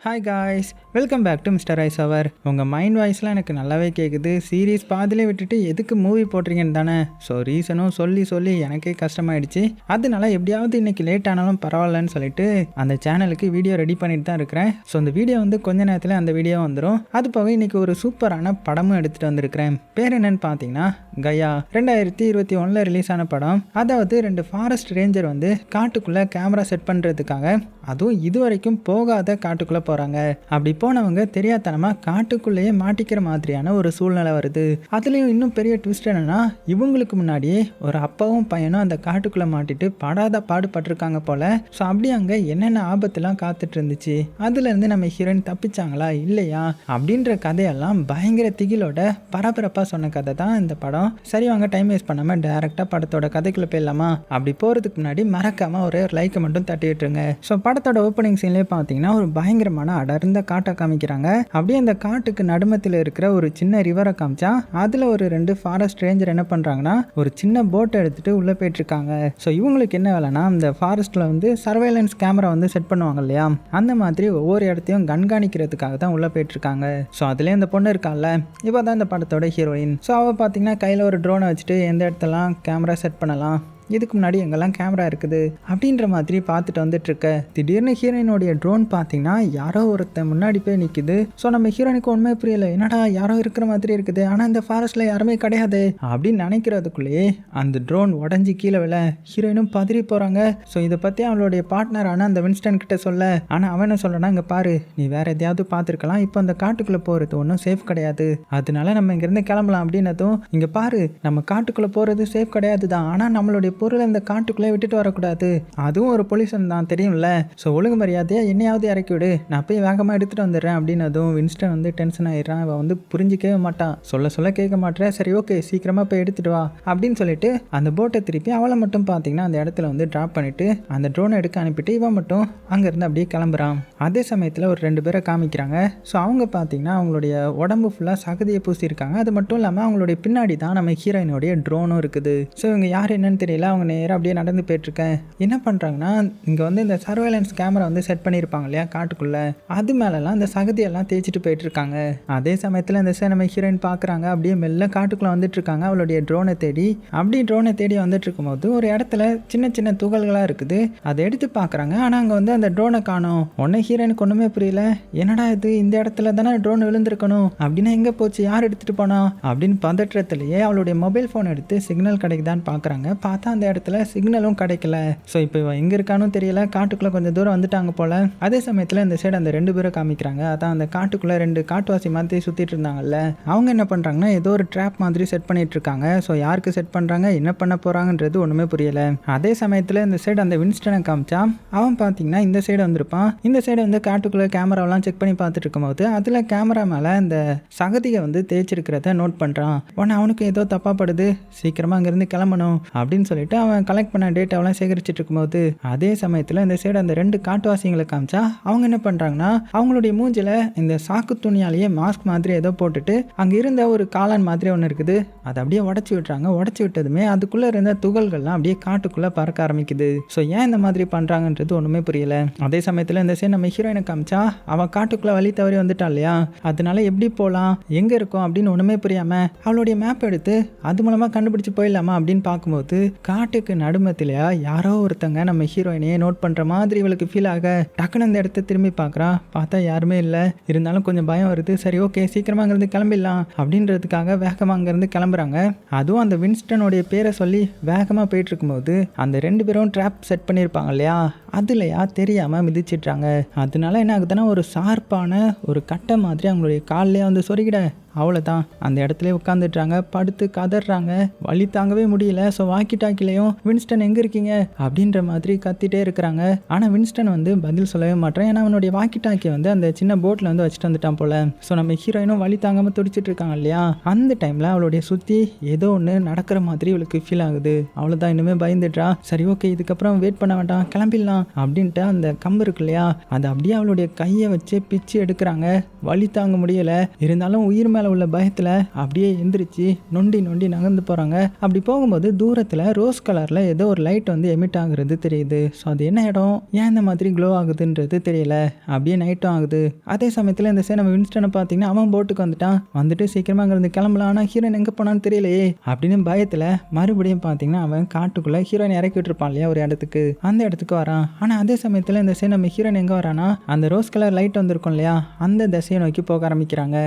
Hi guys, welcome back to mister ice hour. உங்கள் mind வாய்ஸ்லாம் எனக்கு நல்லாவே கேட்குது. சீரீஸ் பாதிலே விட்டுட்டு எதுக்கு மூவி போட்டிருக்கேன்னு தானே. ஸோ ரீசனும் சொல்லி எனக்கே கஷ்டமாயிடுச்சு. அதனால எப்படியாவது இன்றைக்கி லேட் ஆனாலும் பரவாயில்லன்னு சொல்லிட்டு அந்த சேனலுக்கு வீடியோ ரெடி பண்ணிட்டு தான் இருக்கிறேன். ஸோ அந்த வீடியோ வந்து கொஞ்ச நேரத்தில் அந்த வீடியோ வந்துடும். அது போக இன்றைக்கி ஒரு சூப்பரான படமும் எடுத்துகிட்டு வந்திருக்கிறேன். பேர் என்னன்னு பார்த்தீங்கன்னா கயா. 2021 ரிலீஸ் ஆன படம். அதாவது 2 ஃபாரஸ்ட் ரேஞ்சர் வந்து காட்டுக்குள்ளே கேமரா செட் பண்ணுறதுக்காக, அதுவும் இது வரைக்கும் போகாத காட்டுக்குள்ளே போகிறாங்க. அப்படி போனவங்க தெரியாதனமாக காட்டுக்குள்ளேயே மாட்டிக்கிற மாதிரியான ஒரு சூழ்நிலை வருது. அதுலேயும் இன்னும் பெரிய ட்விஸ்ட் என்னன்னா, இவங்களுக்கு முன்னாடியே ஒரு அப்பாவும் பையனும் அந்த காட்டுக்குள்ளே மாட்டிட்டு படாத பாடுபட்டிருக்காங்க போல. ஸோ அப்படி அங்கே என்னென்ன ஆபத்துலாம் காத்துட்டு இருந்துச்சு, அதுலேருந்து நம்ம ஹீரோயின் தப்பிச்சாங்களா இல்லையா அப்படின்ற கதையெல்லாம் பயங்கர திகிலோட பரபரப்பாக சொன்ன கதை தான் இந்த படம். சரி வாங்க டைம் வேஸ்ட் பண்ணாமல் டேரெக்டாக படத்தோட கதைக்குள்ளே போயிடலாமா. அப்படி போகிறதுக்கு முன்னாடி மறக்காமல் ஒரு லைக்கை மட்டும் தட்டி விட்டுருங்க. ஸோ படத்தோட ஓப்பனிங் சீன்லேயே பார்த்தீங்கன்னா ஒரு பயங்கரமான அடர்ந்த காட்டை காமிக்கிறாங்க. அப்படியே அந்த காட்டுக்கு நடுமத்தில் இருக்கிற ஒரு சின்ன ரிவரை காமிச்சா அதில் ஒரு 2 ஃபாரஸ்ட் ரேஞ்சர் என்ன பண்ணுறாங்கன்னா ஒரு சின்ன போட்டை எடுத்துகிட்டு உள்ளே போயிட்டுருக்காங்க. ஸோ இவங்களுக்கு என்ன வேலைன்னா, அந்த ஃபாரஸ்ட்டில் வந்து சர்வேலன்ஸ் கேமரா வந்து செட் பண்ணுவாங்க இல்லையா, அந்த மாதிரி ஒவ்வொரு இடத்தையும் கண்காணிக்கிறதுக்காக தான் உள்ளே போயிட்டுருக்காங்க. ஸோ அதுலேயே அந்த பொண்ணு இருக்கால, இப்போ தான் இந்த படத்தோட ஹீரோயின். ஸோ அவள் பார்த்தீங்கன்னா கையில் ஒரு ட்ரோனை வச்சுட்டு எந்த இடத்தெல்லாம் கேமரா செட் பண்ணலாம், இதுக்கு முன்னாடி எங்கெல்லாம் கேமரா இருக்குது அப்படின்ற மாதிரி பார்த்துட்டு வந்துட்டுருக்க, திடீர்னு ஹீரோயினோடைய ட்ரோன் பார்த்தீங்கன்னா யாரோ ஒருத்தன் முன்னாடி போய் நிற்குது. ஸோ நம்ம ஹீரோயினுக்கு உண்மை புரியல, என்னடா யாரோ இருக்கிற மாதிரி இருக்குது, ஆனால் இந்த ஃபாரஸ்ட்டில் யாருமே கிடையாது அப்படின்னு நினைக்கிறதுக்குள்ளேயே அந்த ட்ரோன் உடஞ்சி கீழே விழ ஹீரோயினும் பதறி போகிறாங்க. ஸோ இதை பற்றி அவளுடைய பார்ட்னரான அந்த வின்ஸ்டன் கிட்ட சொல்ல, ஆனால் அவன் என்ன சொல்கிறான்னா, இங்கே பாரு, நீ வேற எதையாவது பார்த்துருக்கலாம், இப்போ அந்த காட்டுக்குள்ளே போகிறது ஒன்றும் சேஃப் கிடையாது, அதனால நம்ம இங்கேருந்து கிளம்பலாம் அப்படின்னதும், இங்கே பாரு, நம்ம காட்டுக்குள்ளே போகிறது சேஃப் கிடையாது தான், ஆனால் நம்மளுடைய பொருளை இந்த காட்டுக்குள்ளே விட்டுட்டு வரக்கூடாது, அதுவும் ஒரு பொல்யூஷன் தான் தெரியும்ல, ஸோ ஒழுங்கு மரியாதையாக என்னையாவது இறக்கி விடு, நான் போய் வேகமாக எடுத்துகிட்டு வந்துடுறேன் அப்படின்னதும் வின்ஸ்டன் வந்து டென்ஷன் ஆகிடுறான். அவன் வந்து புரிஞ்சிக்கவே மாட்டான், சொல்ல கேட்க மாட்டேன், சரி ஓகே சீக்கிரமாக போய் எடுத்துகிட்டு வா அப்படின்னு சொல்லிட்டு அந்த போட்டை திருப்பி அவளை மட்டும் பார்த்தீங்கன்னா அந்த இடத்துல வந்து ட்ராப் பண்ணிவிட்டு அந்த ட்ரோனை எடுக்க அனுப்பிட்டு இவன் மட்டும் அங்கேருந்து அப்படியே கிளம்புறான். அதே சமயத்தில் ஒரு 2 பேரை காமிக்கிறாங்க. ஸோ அவங்க பார்த்தீங்கன்னா அவங்களுடைய உடம்பு ஃபுல்லாக சகதியை பூசியிருக்காங்க. அது மட்டும் இல்லாமல் அவங்களுடைய பின்னாடி தான் நம்ம ஹீரோயினுடைய ட்ரோனும் இருக்குது. ஸோ இவங்க யார் என்னன்னு தெரியல, அவங்க நேராக அப்படியே நடந்து போயிட்டுருக்கேன். என்ன பண்ணுறாங்கன்னா, இங்கே வந்து இந்த சர்வேலன்ஸ் கேமரா வந்து செட் பண்ணியிருப்பாங்க இல்லையா காட்டுக்குள்ளே, அது மேலெல்லாம் இந்த சகதியெல்லாம் தேய்ச்சிட்டு போயிட்டுருக்காங்க. அதே சமயத்தில் இந்த நம்ம ஹீரோயின் பார்க்குறாங்க, அப்படியே மெல்ல காட்டுக்குள்ளே வந்துட்டுருக்காங்க அவளுடைய ட்ரோனை தேடி. அப்படி ட்ரோனை தேடி வந்துட்டு இருக்கும்போது ஒரு இடத்துல சின்ன துகள்களாக இருக்குது. அதை எடுத்து பார்க்குறாங்க, ஆனால் அங்கே வந்து அந்த ட்ரோனை காணோம். உடனே ஹீரோயினுக்கு ஒன்றுமே புரியல, என்னடா இது, இந்த இடத்துல தானே ட்ரோன் விழுந்திருக்கணும், அப்படின்னா எங்கே போச்சு, யார் எடுத்துகிட்டு போனா அப்படின்னு பதற்றத்துலேயே அவளுடைய மொபைல் ஃபோன் எடுத்து சிக்னல் கிடைக்குதான்னு பார்க்குறாங்க. பார்த்தா அந்த இடத்துல சிக்னலும் கிடைக்கல. ஸோ இப்போ எங்கே இருக்கானு தெரியல, காட்டுக்குள்ளே கொஞ்சம் தூரம் வந்துட்டாங்க போல். அதே சமயத்தில் இந்த சைடு அந்த 2 பேரை காமிக்கிறாங்க. அதான் அந்த காட்டுக்குள்ளே 2 காட்டுவாசி மாதிரி சுற்றிட்டு இருந்தாங்கல்ல, அவங்க என்ன பண்ணுறாங்கன்னா ஏதோ ஒரு ட்ராப் மாதிரி செட் பண்ணிட்டு இருக்காங்க. ஸோ யாருக்கு செட் பண்ணுறாங்க, என்ன பண்ண போகிறாங்கன்றது ஒன்றுமே புரியல. அதே சமயத்தில் இந்த சைடு அந்த வின்ஸ்டனை காமிச்சா அவன் பார்த்தீங்கன்னா இந்த சைடு வந்திருப்பான். இந்த சைடு வந்து காட்டுக்குள்ளே கேமராவெல்லாம் செக் பண்ணி பார்த்துட்டு இருக்கும்போது அதில் கேமரா மேலே இந்த சகதியை வந்து தேய்ச்சிருக்கிறத நோட் பண்ணுறான். உடனே அவனுக்கு ஏதோ தப்பாக படுது, சீக்கிரமாக அங்கேருந்து கிளம்பணும் அப்படின்னு சொல்லிட்டு அவன் கலெக்ட் பண்ண டேட்டாவெல்லாம் சேகரிச்சுட்டு இருக்கும்போது அதே சமயத்தில் இந்த சைடு அந்த 2 காட்டுவாசிகளை காமிச்சா அவங்க என்ன பண்ணுறாங்கன்னா அவங்களுடைய மூஞ்சில் இந்த சாக்கு துணியாலேயே மாஸ்க் மாதிரி ஏதோ போட்டுட்டு அங்கே இருந்த ஒரு காளான் மாதிரி ஒன்று இருக்குது, அதை அப்படியே உடச்சி விட்டுறாங்க. உடச்சி விட்டதுமே அதுக்குள்ளே இருந்த துகள்கள்லாம் அப்படியே காட்டுக்குள்ளே பறக்க ஆரம்பிக்குது. ஸோ ஏன் இந்த மாதிரி பண்ணுறாங்கன்றது ஒன்றுமே புரியல. அதே சமயத்தில் இந்த சைடு நம்ம ஹீரோயினை காமிச்சா அவன் காட்டுக்குள்ளே வழி தவறி வந்துட்டா இல்லையா, அதனால எப்படி போகலாம், எங்கே இருக்கும் அப்படின்னு ஒன்றுமே புரியாமல் அவளுடைய மேப் எடுத்து அது மூலமாக கண்டுபிடிச்சி போயிடலாமா அப்படின்னு பார்க்கும்போது காட்டுக்கு நடுமத்திலையா யாரோ ஒருத்தங்க நம்ம ஹீரோயினையே நோட் பண்ணுற மாதிரி இவளுக்கு ஃபீல் ஆக டக்குன்னு அந்த இடத்த திரும்பி பார்க்குறா. பார்த்தா யாருமே இல்லை, இருந்தாலும் கொஞ்சம் பயம் வருது. சரி ஓகே சீக்கிரமாக அங்கேருந்து கிளம்பிடலாம் அப்படின்றதுக்காக வேகமாக அங்கேருந்து கிளம்புறாங்க. அதுவும் அந்த வின்ஸ்டனுடைய பேரை சொல்லி வேகமாக போயிட்டு இருக்கும்போது அந்த 2 பேரும் ட்ராப் செட் பண்ணியிருப்பாங்க இல்லையா, அதுலையா தெரியாமல் மிதிச்சிட்றாங்க. அதனால என்ன ஆகுதுன்னா ஒரு ஷார்ப்பான ஒரு கட்டை மாதிரி அவங்களுடைய காலிலே வந்து சொருகிட அவ்வளோதான் அந்த இடத்துல உட்காந்துட்றாங்க, படுத்து கதறாங்க, வலி தாங்கவே முடியல. ஸோ வாக்கி டாக்கிலையும் வின்ஸ்டன் எங்கே இருக்கீங்க அப்படின்ற மாதிரி கத்திட்டே இருக்கிறாங்க. ஆனால் வின்ஸ்டன் வந்து பதில் சொல்லவே மாட்டேன், ஏன்னா அவனுடைய வாக்கி டாக்கியை வந்து அந்த சின்ன போட்டில் வந்து வச்சுட்டு வந்துட்டான் போல. ஸோ நம்ம ஹீரோயினும் வலி தாங்காமல் துடிச்சிட்டு இருக்காங்க இல்லையா, அந்த டைமில் அவளுடைய சுற்றி ஏதோ ஒன்று நடக்கிற மாதிரி இவளுக்கு ஃபீல் ஆகுது. அவ்வளோதான் இன்னுமே பயந்துட்றா. சரி ஓகே இதுக்கப்புறம் வெயிட் பண்ண வேண்டாம், கிளம்பிடலாம் அப்படின்ட்டு அந்த கம்பு இருக்கு இல்லையா, அதை அப்படியே அவளுடைய கையை வச்சு பிச்சு எடுக்கிறாங்க. வலி தாங்க முடியலை, இருந்தாலும் உயிர் மேலே உள்ள பயத்தில் அப்படியே எந்திரிச்சு நொண்டி நொண்டி நகர்ந்து போகிறாங்க. அப்படி போகும்போது தூரத்தில் ரோஸ் கலரில் ஏதோ ஒரு லைட் வந்து எமிட் ஆகுறது தெரியுது. ஸோ அது என்ன இடம், ஏன் இந்த மாதிரி க்ளோ ஆகுதுன்றது தெரியல. அப்படியே நைட்டும் ஆகுது. அதே சமயத்தில் இந்த நம்ம வின்ஸ்டனை பார்த்தீங்கன்னா அவன் போட்டுக்கு வந்துட்டு சீக்கிரமாக அங்கேருந்து கிளம்பலாம். ஆனால் ஹீரோயின் எங்கே போனான்னு தெரியலையே அப்படின்னு பயத்தில் மறுபடியும் பார்த்தீங்கன்னா அவன் காட்டுக்குள்ளே ஹீரோயின் இறக்கி விட்டுருப்பான் இல்லையா ஒரு இடத்துக்கு, அந்த இடத்துக்கு வரான். ஆனால் அதே சமயத்தில் இந்த நம்ம ஹீரோயின் எங்கே வரானா அந்த ரோஸ் கலர் லைட் வந்திருக்கும் இல்லையா அந்த திசையை நோக்கி போக ஆரம்பிக்கிறாங்க.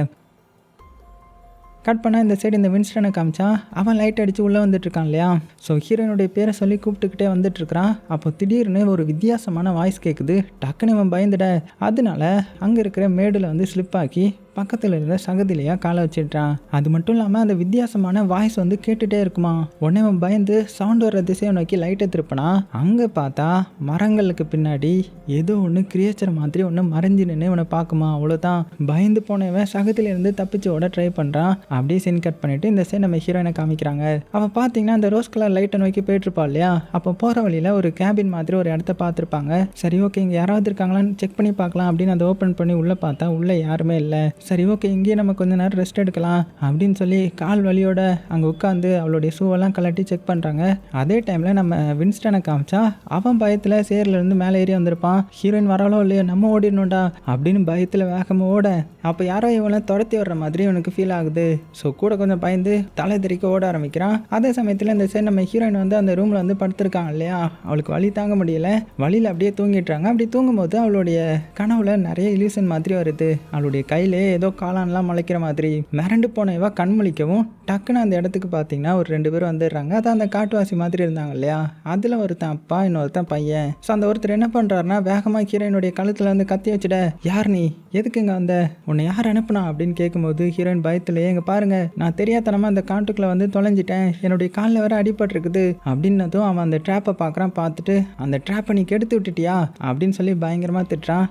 கட் பண்ணால் இந்த சைடு இந்த வின்ஸ்டனை காமிச்சா அவன் லைட் அடித்து உள்ளே வந்துட்டுருக்கான் இல்லையா. ஸோ ஹீரோயினுடைய பேரை சொல்லி கூப்பிட்டுக்கிட்டே வந்துட்டுருக்கிறான். அப்போ திடீர்னு ஒரு வித்தியாசமான வாய்ஸ் கேட்குது. டக்குன்னு இவன் பயந்துட. அதனால அங்கே இருக்கிற மேடில் வந்து ஸ்லிப் ஆக்கி பக்கத்தில் இருந்த சகதிலையாக காலை வச்சிட்டான். அது மட்டும் இல்லாமல் அந்த வித்தியாசமான வாய்ஸ் வந்து கேட்டுகிட்டே இருக்குமா. உடனே அவன் பயந்து சவுண்ட் வர்ற திசையை நோக்கி லைட்டை திருப்பினா அங்கே பார்த்தா மரங்களுக்கு பின்னாடி ஏதோ ஒன்று கிரியேச்சர் மாதிரி ஒன்று மறைஞ்சு நின்று இவனை பார்க்குமா. அவ்வளோதான் பயந்து போனவன் சகதிலேருந்து தப்பிச்சு ஓட ட்ரை பண்ணுறான். அப்படியே சீன் கட் பண்ணிவிட்டு இந்த சைடு நம்ம ஹீரோயினை காமிக்கிறாங்க. அவன் பார்த்தீங்கன்னா அந்த ரோஸ் கலர் லைட்டை நோக்கி போயிட்டுருப்பா இல்லையா. அப்போ போகிற வழியில் ஒரு கேபின் மாதிரி ஒரு இடத்த பார்த்துருப்பாங்க. சரி ஓகே இங்கே யாராவது இருக்காங்களான்னு செக் பண்ணி பார்க்கலாம் அப்படின்னு அதை ஓப்பன் பண்ணி உள்ளே பார்த்தா உள்ளே யாருமே இல்லை. சரி ஓகே இங்கேயே நம்ம கொஞ்ச நேரம் ரெஸ்ட் எடுக்கலாம் அப்படின்னு சொல்லி கால் வலியோட அங்கே உட்காந்து அவளுடைய ஷூவெல்லாம் கலட்டி செக் பண்ணுறாங்க. அதே டைமில் நம்ம வின்ஸ்டனை காமிச்சா அவன் பயத்தில் சேர்லேருந்து மேலே ஏறி வந்திருப்பான். ஹீரோயின் வராலோ இல்லையோ நம்ம ஓடிடணும்டா அப்படின்னு பயத்தில் வேகமாக ஓட அப்போ யாரோ இவனை துரத்தி வர்ற மாதிரி இவனுக்கு ஃபீல் ஆகுது. ஸோ கூட கொஞ்சம் பயந்து தலை தெறிக்க ஓட ஆரம்பிக்கிறான். அதே சமயத்தில் இந்த சைடு நம்ம ஹீரோயின் வந்து அந்த ரூமில் வந்து படுத்திருக்காங்க இல்லையா. அவளுக்கு வலி தாங்க முடியல. வலியில் அப்படியே தூங்கிட்டுறாங்க. அப்படி தூங்கும்போது அவளுடைய கனவுல நிறைய இல்யூஷன் மாதிரி வருது. அவளுடைய கையிலே ஏதோ காளான்லாம் முளைக்கிற மாதிரி. மிரண்டு போன இவ கண் முழிக்கவும் டக்குன்னு அந்த இடத்துக்கு பார்த்தீங்கன்னா ஒரு 2 பேரும் வந்துடுறாங்க. அதான் அந்த காட்டுவாசி மாதிரி இருந்தாங்க இல்லையா. அதில் ஒருத்தன் அப்பா இன்னொருத்தன் பையன். ஸோ அந்த ஒருத்தர் என்ன பண்ணுறாருனா வேகமாக ஹீரோயினுடைய கழுத்தில் வந்து கத்தி வச்சுட யார் நீ எதுக்கு இங்கே வந்த உன்னை யார் அனுப்புனா அப்படின்னு கேட்கும்போது ஹீரோயின் பயத்திலே எங்கே பாருங்க நான் தெரியாதனமா அந்த காட்டுக்குள்ளே வந்து தொலைஞ்சிட்டேன், என்னுடைய காலில் வேற அடிபட்டிருக்குது அப்படின்னதும் அவன் அந்த ட்ராப்பை பார்க்குறான். பார்த்துட்டு அந்த ட்ராப்பை நீ கெடுத்து விட்டுட்டியா அப்படின்னு சொல்லி பயங்கரமாக திட்டுறான்.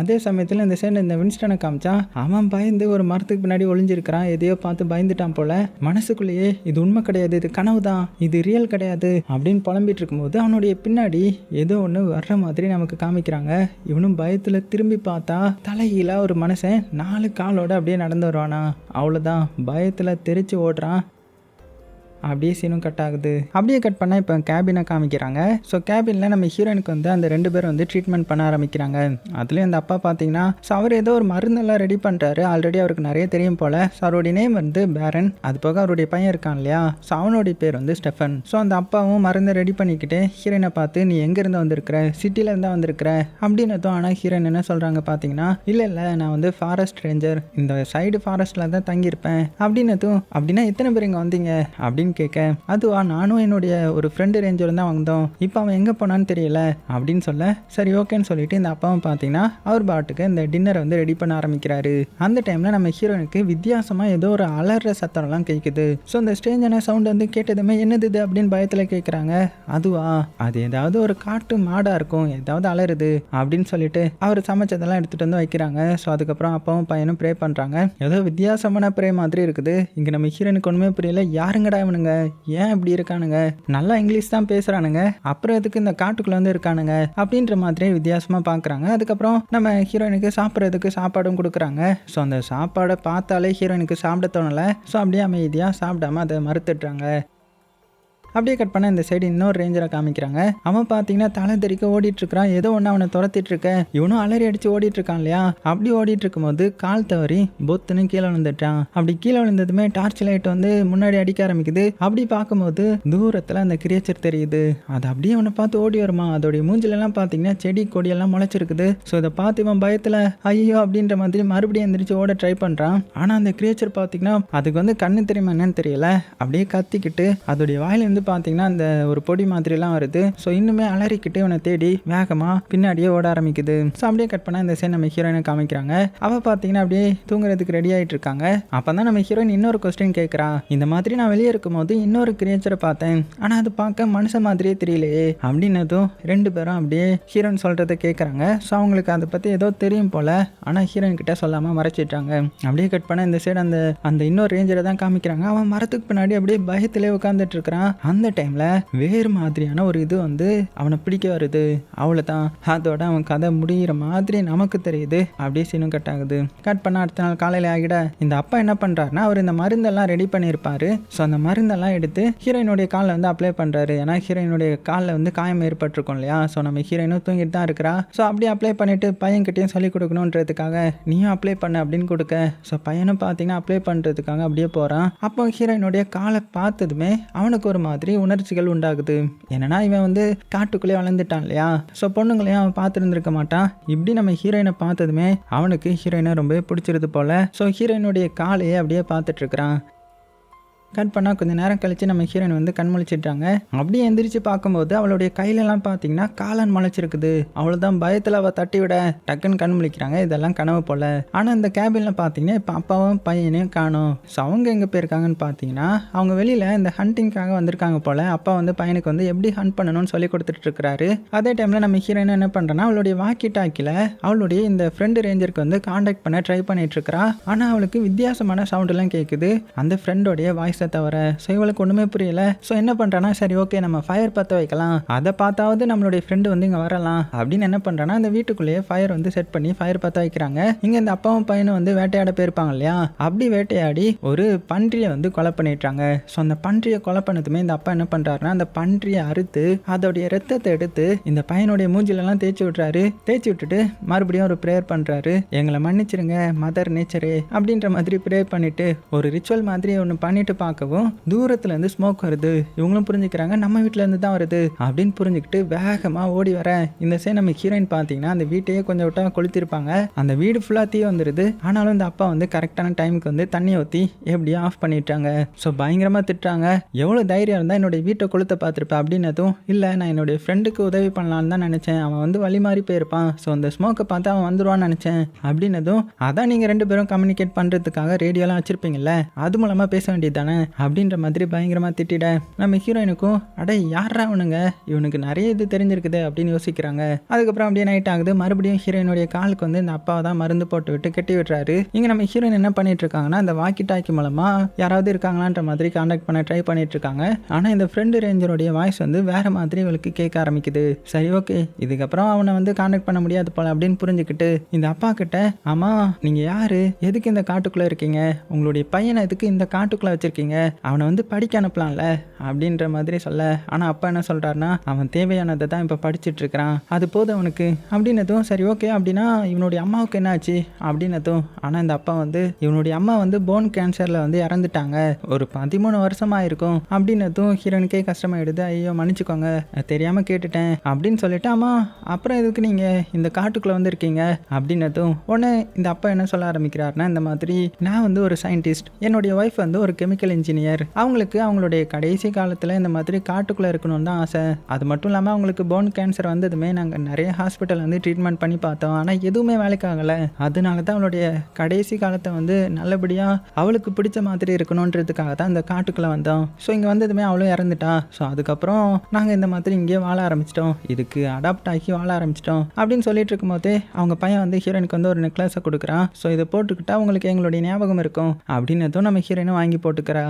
அதே சமயத்தில் இந்த சைடு இந்த வின்ஸ்டனை காமிச்சா அவன் பயந்து ஒரு மரத்துக்கு பின்னாடி ஒளிஞ்சிருக்கிறான். எதையோ பார்த்து பயந்துட்டான் போல. மனசுக்குள்ளேயே இது உண்மை கிடையாது, இது கனவு தான், இது ரியல் கிடையாது அப்படின்னு புலம்பிட்டு இருக்கும்போது அவனுடைய பின்னாடி ஏதோ ஒன்று வர்ற மாதிரி நமக்கு காமிக்கிறாங்க. இவனும் பயத்தில் திரும்பி பார்த்தா தலைகீழா ஒரு மனுஷன் 4 காலோட அப்படியே நடந்து வருவானா. அவ்வளோதான் பயத்தில் தெரிச்சு ஓடுறான். அப்படியே சீனும் கட் ஆகுது. அப்படியே கட் பண்ணால் இப்போ கேபினை காமிக்கிறாங்க. ஸோ கேபினில் நம்ம ஹீரோயினுக்கு வந்து அந்த 2 பேரும் வந்து ட்ரீட்மெண்ட் பண்ண ஆரம்பிக்கிறாங்க. அதுலேயும் அந்த அப்பா பார்த்தீங்கன்னா ஸோ அவர் ஏதோ ஒரு மருந்தெல்லாம் ரெடி பண்ணுறாரு. ஆல்ரெடி அவருக்கு நிறைய தெரியும் போல். ஸோ அவருடைய நேம் வந்து பேரன். அது போக அவருடைய பையன் இருக்கான் இல்லையா. ஸோ அவனுடைய பேர் வந்து ஸ்டெஃபன். ஸோ அந்த அப்பாவும் மருந்தை ரெடி பண்ணிக்கிட்டு ஹீரோயினை பார்த்து நீ எங்கேருந்து வந்திருக்கிற, சிட்டியிலேருந்து தான் வந்திருக்கிற அப்படின்னதும். ஆனால் ஹீரோயின் என்ன சொல்கிறாங்க பார்த்தீங்கன்னா இல்லை நான் வந்து ஃபாரஸ்ட் ரேஞ்சர், இந்த சைடு ஃபாரஸ்ட்டில் தான் தங்கியிருப்பேன் அப்படின்னதும். அப்படின்னா எத்தனை பேர் இங்கே வந்தீங்க அப்படின்னு கேட்க அதுவா நானும் என்னுடைய ஒரு ஃப்ரெண்டு ரேஞ்சர் தான் வந்தோம், இப்போ அவன் எங்கே போனான்னு தெரியல அப்படின்னு சொல்ல சரி ஓகேன்னு சொல்லிட்டு இந்த அப்பாவும் பார்த்தீங்கன்னா அவர் பாட்டுக்கு இந்த டின்னரை வந்து ரெடி பண்ண ஆரம்பிக்கிறாரு. அந்த டைமில் நம்ம ஹீரோனுக்கு வித்தியாசமாக ஏதோ ஒரு அலற சத்தம்லாம் கேட்குது. ஸோ இந்த ஸ்ட்ரேஞ்சான சவுண்ட் வந்து கேட்டதுமே என்னது இது அப்படின்னு பயத்தில் கேட்குறாங்க. அதுவா அது ஏதாவது ஒரு காட்டு மாடாக இருக்கும், ஏதாவது அலறுது அப்படின்னு சொல்லிட்டு அவர் சமைச்சதெல்லாம் எடுத்துகிட்டு வந்து வைக்கிறாங்க. ஸோ அதுக்கப்புறம் அப்பாவும் பையனும் ப்ரே பண்ணுறாங்க. ஏதோ வித்தியாசமான ப்ரே மாதிரி இருக்குது. இங்கே நம்ம ஹீரோனுக்கு ஒன்றுமே புரியல. யாருங்கடா இவனுங்க, ஏன் இப்படி இருக்கானுங்க, நல்லா இங்கிலீஷ் தான் பேசுறானுங்க, அப்புறம் எதுக்கு இந்த காட்டுக்குள்ள வந்து இருக்கானுங்க அப்படின்ற மாதிரி வித்தியாசமா பாக்குறாங்க. அதுக்கப்புறம் நம்ம ஹீரோயினுக்கு சாப்பிட்றதுக்கு சாப்பாடும் கொடுக்குறாங்க. ஸோ அந்த சாப்பாடை பார்த்தாலே ஹீரோயினுக்கு சாப்பிட தோணலை. ஸோ அப்படியே அமைதியாக சாப்பிடாம அதை மறுத்துடுறாங்க. அப்படியே கட் பண்ண இந்த சைடு இன்னொரு ரேஞ்சரை காமிக்கிறாங்க. அவன் பார்த்தீங்கன்னா தலை தெறிக்க ஓடிட்டு இருக்கிறான். ஏதோ ஒன்று அவனை துரத்திட்டு இருக்க. இவனும் அலறி அடிச்சு ஓடிட்டு இருக்கான் இல்லையா. அப்படி ஓடிட்டு இருக்கும்போது கால் தவறி பொத்துன்னு கீழே விழுந்துட்டான். அப்படி கீழே விழுந்ததுமே டார்ச் லைட் வந்து முன்னாடி அடிக்க ஆரம்பிக்குது. அப்படி பார்க்கும்போது தூரத்தில் அந்த கிரியேச்சர் தெரியுது. அது அப்படியே அவனை பார்த்து ஓடி வருமா. அதோடைய மூஞ்சிலெல்லாம் பார்த்தீங்கன்னா செடி கொடியெல்லாம் முளைச்சிருக்குது. ஸோ இதை பார்த்து இவன் பயத்தில் ஐயோ அப்படின்ற மாதிரி மறுபடியும் எந்திரிச்சு ஓட ட்ரை பண்ணுறான். ஆனால் அந்த கிரியேச்சர் பார்த்தீங்கன்னா அதுக்கு வந்து கண்ணு தெரியுமா என்னன்னு தெரியல. அப்படியே கத்திக்கிட்டு அதோடைய வாயிலிருந்து பார்த்தீங்கன்னா அந்த ஒரு பொடி மாதிரிலாம் வருது. ஸோ இன்னுமே அலறிக்கிட்டு இவனை தேடி வேகமாக பின்னாடியே ஓட ஆரம்பிக்குது. ஸோ அப்படியே கட் பண்ணால் இந்த சைன் நம்ம ஹீரோயினை காமிக்கிறாங்க. அவள் பார்த்தீங்கன்னா அப்படியே தூங்குறதுக்கு ரெடி ஆகிட்டு இருக்காங்க. அப்போ தான் நம்ம ஹீரோயின் இன்னொரு கொஸ்டின் கேட்குறா. இந்த மாதிரி நான் வெளியே இருக்கும்போது இன்னொரு கிரியேச்சரை பார்த்தேன், ஆனால் அது பார்க்க மனுஷன் மாதிரியே தெரியலையே அப்படின்னதும் 2 பேரும் அப்படியே ஹீரோயின் சொல்கிறத கேட்குறாங்க. ஸோ அவங்களுக்கு அதை பற்றி ஏதோ தெரியும் போல், ஆனால் ஹீரோயின் கிட்ட சொல்லாமல் மறைச்சிட்டாங்க. அப்படியே கட் பண்ண இந்த சைடு அந்த இன்னொரு ரேஞ்சரை தான் காமிக்கிறாங்க. அவன் மரத்துக்கு பின்னாடி அப்படியே பயத்திலே உட்காந்துட்டு இருக்கிறான். அந்த டைமில் வேறு மாதிரியான ஒரு இது வந்து அவனை பிடிக்க வருது. அவ்வளோதான், அதோட அவன் கதை முடிகிற மாதிரி நமக்கு தெரியுது. அப்படியே சீனும் கட் ஆகுது. கட் பண்ண அடுத்த நாள் காலையில் ஆகிட இந்த அப்பா என்ன பண்ணுறாருன்னா, அவர் இந்த மருந்தெல்லாம் ரெடி பண்ணியிருப்பாரு. ஸோ அந்த மருந்தெல்லாம் எடுத்து ஹீரோயினுடைய காலில் வந்து அப்ளை பண்ணுறாரு. ஏன்னா ஹீரோயினுடைய காலில் வந்து காயம் ஏற்பட்டிருக்கும் இல்லையா. ஸோ நம்ம ஹீரோயினும் தூங்கிட்டு தான் இருக்கிறா. ஸோ அப்படியே அப்ளை பண்ணிவிட்டு பையன்கிட்டையும் சொல்லிக் கொடுக்கணுன்றதுக்காக நீயும் அப்ளை பண்ண அப்படின்னு கொடுக்க, ஸோ பையனும் பார்த்தீங்கன்னா அப்ளை பண்ணுறதுக்காக அப்படியே போகிறான். அப்போ ஹீரோயினுடைய காலை பார்த்ததுமே அவனுக்கு ஒரு மாதிரி உணர்ச்சிகள் உண்டாகுது. என்னன்னா இவன் வந்து காட்டுக்குள்ளே வளர்ந்துட்டான் இல்லையா. ஸோ பொண்ணுங்களையும் அவன் பார்த்துருந்துருக்க மாட்டான். இப்படி நம்ம ஹீரோயினை பார்த்ததுமே அவனுக்கு ஹீரோயினை ரொம்ப பிடிச்சிருது போல. ஸோ ஹீரோயினுடைய காலையே அப்படியே பார்த்துட்டு இருக்கிறான். கட் பண்ணால் கொஞ்சம் நேரம் கழித்து நம்ம ஹீரோயின் வந்து கண் முழிச்சிட்டாங்க. அப்படியே எந்திரிச்சு பார்க்கும்போது அவளுடைய கையிலலாம் பார்த்தீங்கன்னா காளான் முளைச்சிருக்குது. அவ்வளோதான், பயத்தில் அவள் தட்டி விட டக்குன்னு கண் முழிக்கிறாங்க. இதெல்லாம் கனவு போல். ஆனால் இந்த கேபினில் பார்த்தீங்கன்னா இப்போ அப்பாவும் பையனையும் காணும். ஸோ அவங்க எங்கே போயிருக்காங்கன்னு பார்த்தீங்கன்னா அவங்க வெளியில் இந்த ஹண்டிங்காக வந்திருக்காங்க போல். அப்பா வந்து பையனுக்கு வந்து எப்படி ஹண்ட் பண்ணணும்னு சொல்லி கொடுத்துட்டு இருக்கிறாரு. அதே டைமில் நம்ம ஹீரோயின் என்ன பண்ணுறேன்னா அவளுடைய வாக்கி டாக்கில் அவளுடைய இந்த ஃப்ரெண்டு ரேஞ்சருக்கு வந்து காண்டாக்ட் பண்ண ட்ரை பண்ணிட்டு இருக்கிறா. ஆனால் அவளுக்கு வித்தியாசமான சவுண்டெல்லாம் கேட்குது அந்த ஃப்ரெண்டோடைய வாய்ஸ் தவிர. ஸோ இவளுக்கு ஒன்றுமே புரியல. ஸோ என்ன பண்ணுறான்னா, சரி ஓகே நம்ம ஃபயர் பற்ற வைக்கலாம், அதை பார்த்தாவது நம்மளுடைய ஃப்ரெண்டு வந்து இங்கே வரலாம் அப்படின்னு என்ன பண்ணுறான்னா அந்த வீட்டுக்குள்ளேயே ஃபயர் வந்து செட் பண்ணி ஃபயர் பற்ற வைக்கிறாங்க. இங்கே இந்த அப்பாவும் பையனும் வந்து வேட்டையாட போயிருப்பாங்க இல்லையா. அப்படி வேட்டையாடி ஒரு பன்றியை வந்து கொலை பண்ணிட்டாங்க. ஸோ அந்த பன்றியை கொலை பண்ணதுமே இந்த அப்பா என்ன பண்ணுறாருன்னா அந்த பன்றியை அறுத்து அதோடைய ரத்தத்தை எடுத்து இந்த பையனுடைய மூஞ்சிலெல்லாம் தேய்ச்சி விட்றாரு. தேய்ச்சி விட்டுட்டு மறுபடியும் ஒரு ப்ரேயர் பண்ணுறாரு. எங்களை மன்னிச்சிருங்க மதர் நேச்சரே அப்படின்ற மாதிரி ப்ரேயர் பண்ணிட்டு ஒரு ரிச்சுவல் மாதிரி ஒன்று பண்ணிட்டு பார்க்கவும் தூரத்துல இருந்து ஸ்மோக் வருது. இவங்களும் புரிஞ்சுக்கிறாங்க நம்ம வீட்டுல இருந்து தான் வருது அப்படின்னு புரிஞ்சுக்கிட்டு வேகமா ஓடி வர இந்த சைடு நம்ம ஹீரோயின் பார்த்தீங்கன்னா அந்த வீட்டையே கொஞ்சம் விட்டா கொளுத்திருப்பாங்க. அந்த வீடு ஃபுல்லா தீ வந்துருது. ஆனாலும் இந்த அப்பா வந்து கரெக்டான டைமுக்கு வந்து தண்ணி ஊற்றி எப்படியோ ஆஃப் பண்ணிட்டாங்க. ஸோ பயங்கரமா திட்டுறாங்க. எவ்வளவு தைரியம் இருந்தா என்னுடைய வீட்டை கொளுத்த பார்த்துருப்பேன் அப்படின்னதும் இல்லை நான் என்னுடைய ஃப்ரெண்டுக்கு உதவி பண்ணலான்னு தான் நினைச்சேன், அவன் வந்து வழி மாறி போயிருப்பான், ஸோ அந்த ஸ்மோக்கை பார்த்து அவன் வந்துடுவான்னு நினைச்சேன் அப்படின்னதும் அதான் நீங்க ரெண்டு பேரும் கம்யூனிகேட் பண்றதுக்காக ரேடியோலாம் வச்சிருப்பீங்கல்ல, அது மூலமா பேச வேண்டியது தானே அப்படின்ற மாதிரி பயங்கரமாக திட்டிட நம்ம ஹீரோயினுக்கும் அடே யாரா அவனுங்க, இவனுக்கு நிறைய இது தெரிஞ்சிருக்குது அப்படின்னு யோசிக்கிறாங்க. அதுக்கப்புறம் அப்படியே நைட் ஆகுது. மறுபடியும் ஹீரோயினுடைய காலுக்கு வந்து இந்த அப்பாவை தான் மருந்து போட்டு விட்டு கட்டி விட்டுறாரு. இங்கே நம்ம ஹீரோயின் என்ன பண்ணிட்டு இருக்காங்கன்னா இந்த வாக்கி டாக்கி மூலமா யாராவது இருக்காங்களான்ற மாதிரி கான்டாக்ட் பண்ண ட்ரை பண்ணிட்டு இருக்காங்க. ஆனால் இந்த ஃப்ரெண்டு ரேஞ்சருடைய வாய்ஸ் வந்து வேற மாதிரி இவளுக்கு கேட்க ஆரம்பிக்குது. சரி ஓகே இதுக்கப்புறம் அவனை வந்து கான்டாக்ட் பண்ண முடியாது போல அப்படின்னு புரிஞ்சுக்கிட்டு இந்த அப்பா கிட்ட ஆமா நீங்க யாரு, எதுக்கு இந்த காட்டுக்குள்ள இருக்கீங்க, உங்களுடைய பையனை எதுக்கு இந்த காட்டுக்குள்ள வச்சிருக்கீங்க, அவனை வந்து படிக்க அனுப்பலாம்ல அப்படின்ற மாதிரி சொல்ல. ஆனால் அப்பா என்ன சொல்கிறாருன்னா அவன் தேவையானதை தான் இப்போ படிச்சுட்டு இருக்கிறான், அது போதும் அவனுக்கு அப்படின்னதும் சரி ஓகே அப்படின்னா இவனுடைய அம்மாவுக்கு என்ன ஆச்சு அப்படின்னதும். ஆனால் இந்த அப்பா வந்து இவனுடைய அம்மா வந்து போன் கேன்சரில் வந்து இறந்துட்டாங்க, ஒரு 13 வருஷமாக இருக்கும் அப்படின்னதும் ஹீரோனுக்கே கஷ்டமாயிடுது. ஐயோ மன்னிச்சுக்கோங்க தெரியாமல் கேட்டுட்டேன் அப்படின்னு சொல்லிட்டு அம்மா அப்புறம் எதுக்கு நீங்கள் இந்த காட்டுக்குள்ளே வந்து இருக்கீங்க அப்படின்னதும் உடனே இந்த அப்பா என்ன சொல்ல ஆரம்பிக்கிறாருன்னா இந்த மாதிரி நான் வந்து ஒரு சயின்டிஸ்ட், என்னுடைய ஒய்ஃப் வந்து ஒரு கெமிக்கல் இன்ஜினியர், அவங்களுக்கு அவங்களுடைய கடைசி காலத்தில் இந்த மாதிரி காட்டுக்குள்ளே இருக்கணும்னு தான் ஆசை. அது மட்டும் இல்லாமல் அவங்களுக்கு போன் கேன்சர் வந்ததுமே நாங்கள் நிறைய ஹாஸ்பிட்டல் வந்து ட்ரீட்மெண்ட் பண்ணி பார்த்தோம், ஆனால் எதுவுமே வேலைக்கு ஆகலை. அதனால தான் அவளுடைய கடைசி காலத்தை வந்து நல்லபடியாக அவளுக்கு பிடிச்ச மாதிரி இருக்கணுன்றதுக்காக தான் இந்த காட்டுக்குள்ளே வந்தோம். ஸோ இங்கே வந்ததுமே அவளும் இறந்துட்டா. ஸோ அதுக்கப்புறம் நாங்கள் இந்த மாதிரி இங்கேயே வாழ ஆரம்பிச்சிட்டோம், இதுக்கு அடாப்ட் ஆகி வாழ ஆரம்பிச்சிட்டோம் அப்படின்னு சொல்லிட்டு இருக்கும்போதே அவங்க பையன் வந்து ஹீரோயினுக்கு வந்து ஒரு நெக்லஸை கொடுக்குறான். ஸோ இதை போட்டுக்கிட்டா உங்களுக்கு எங்களுடைய ஞாபகம் இருக்கும் அப்படின்னதும் நம்ம ஹீரோயினும் வாங்கி போட்டுக்கிறா.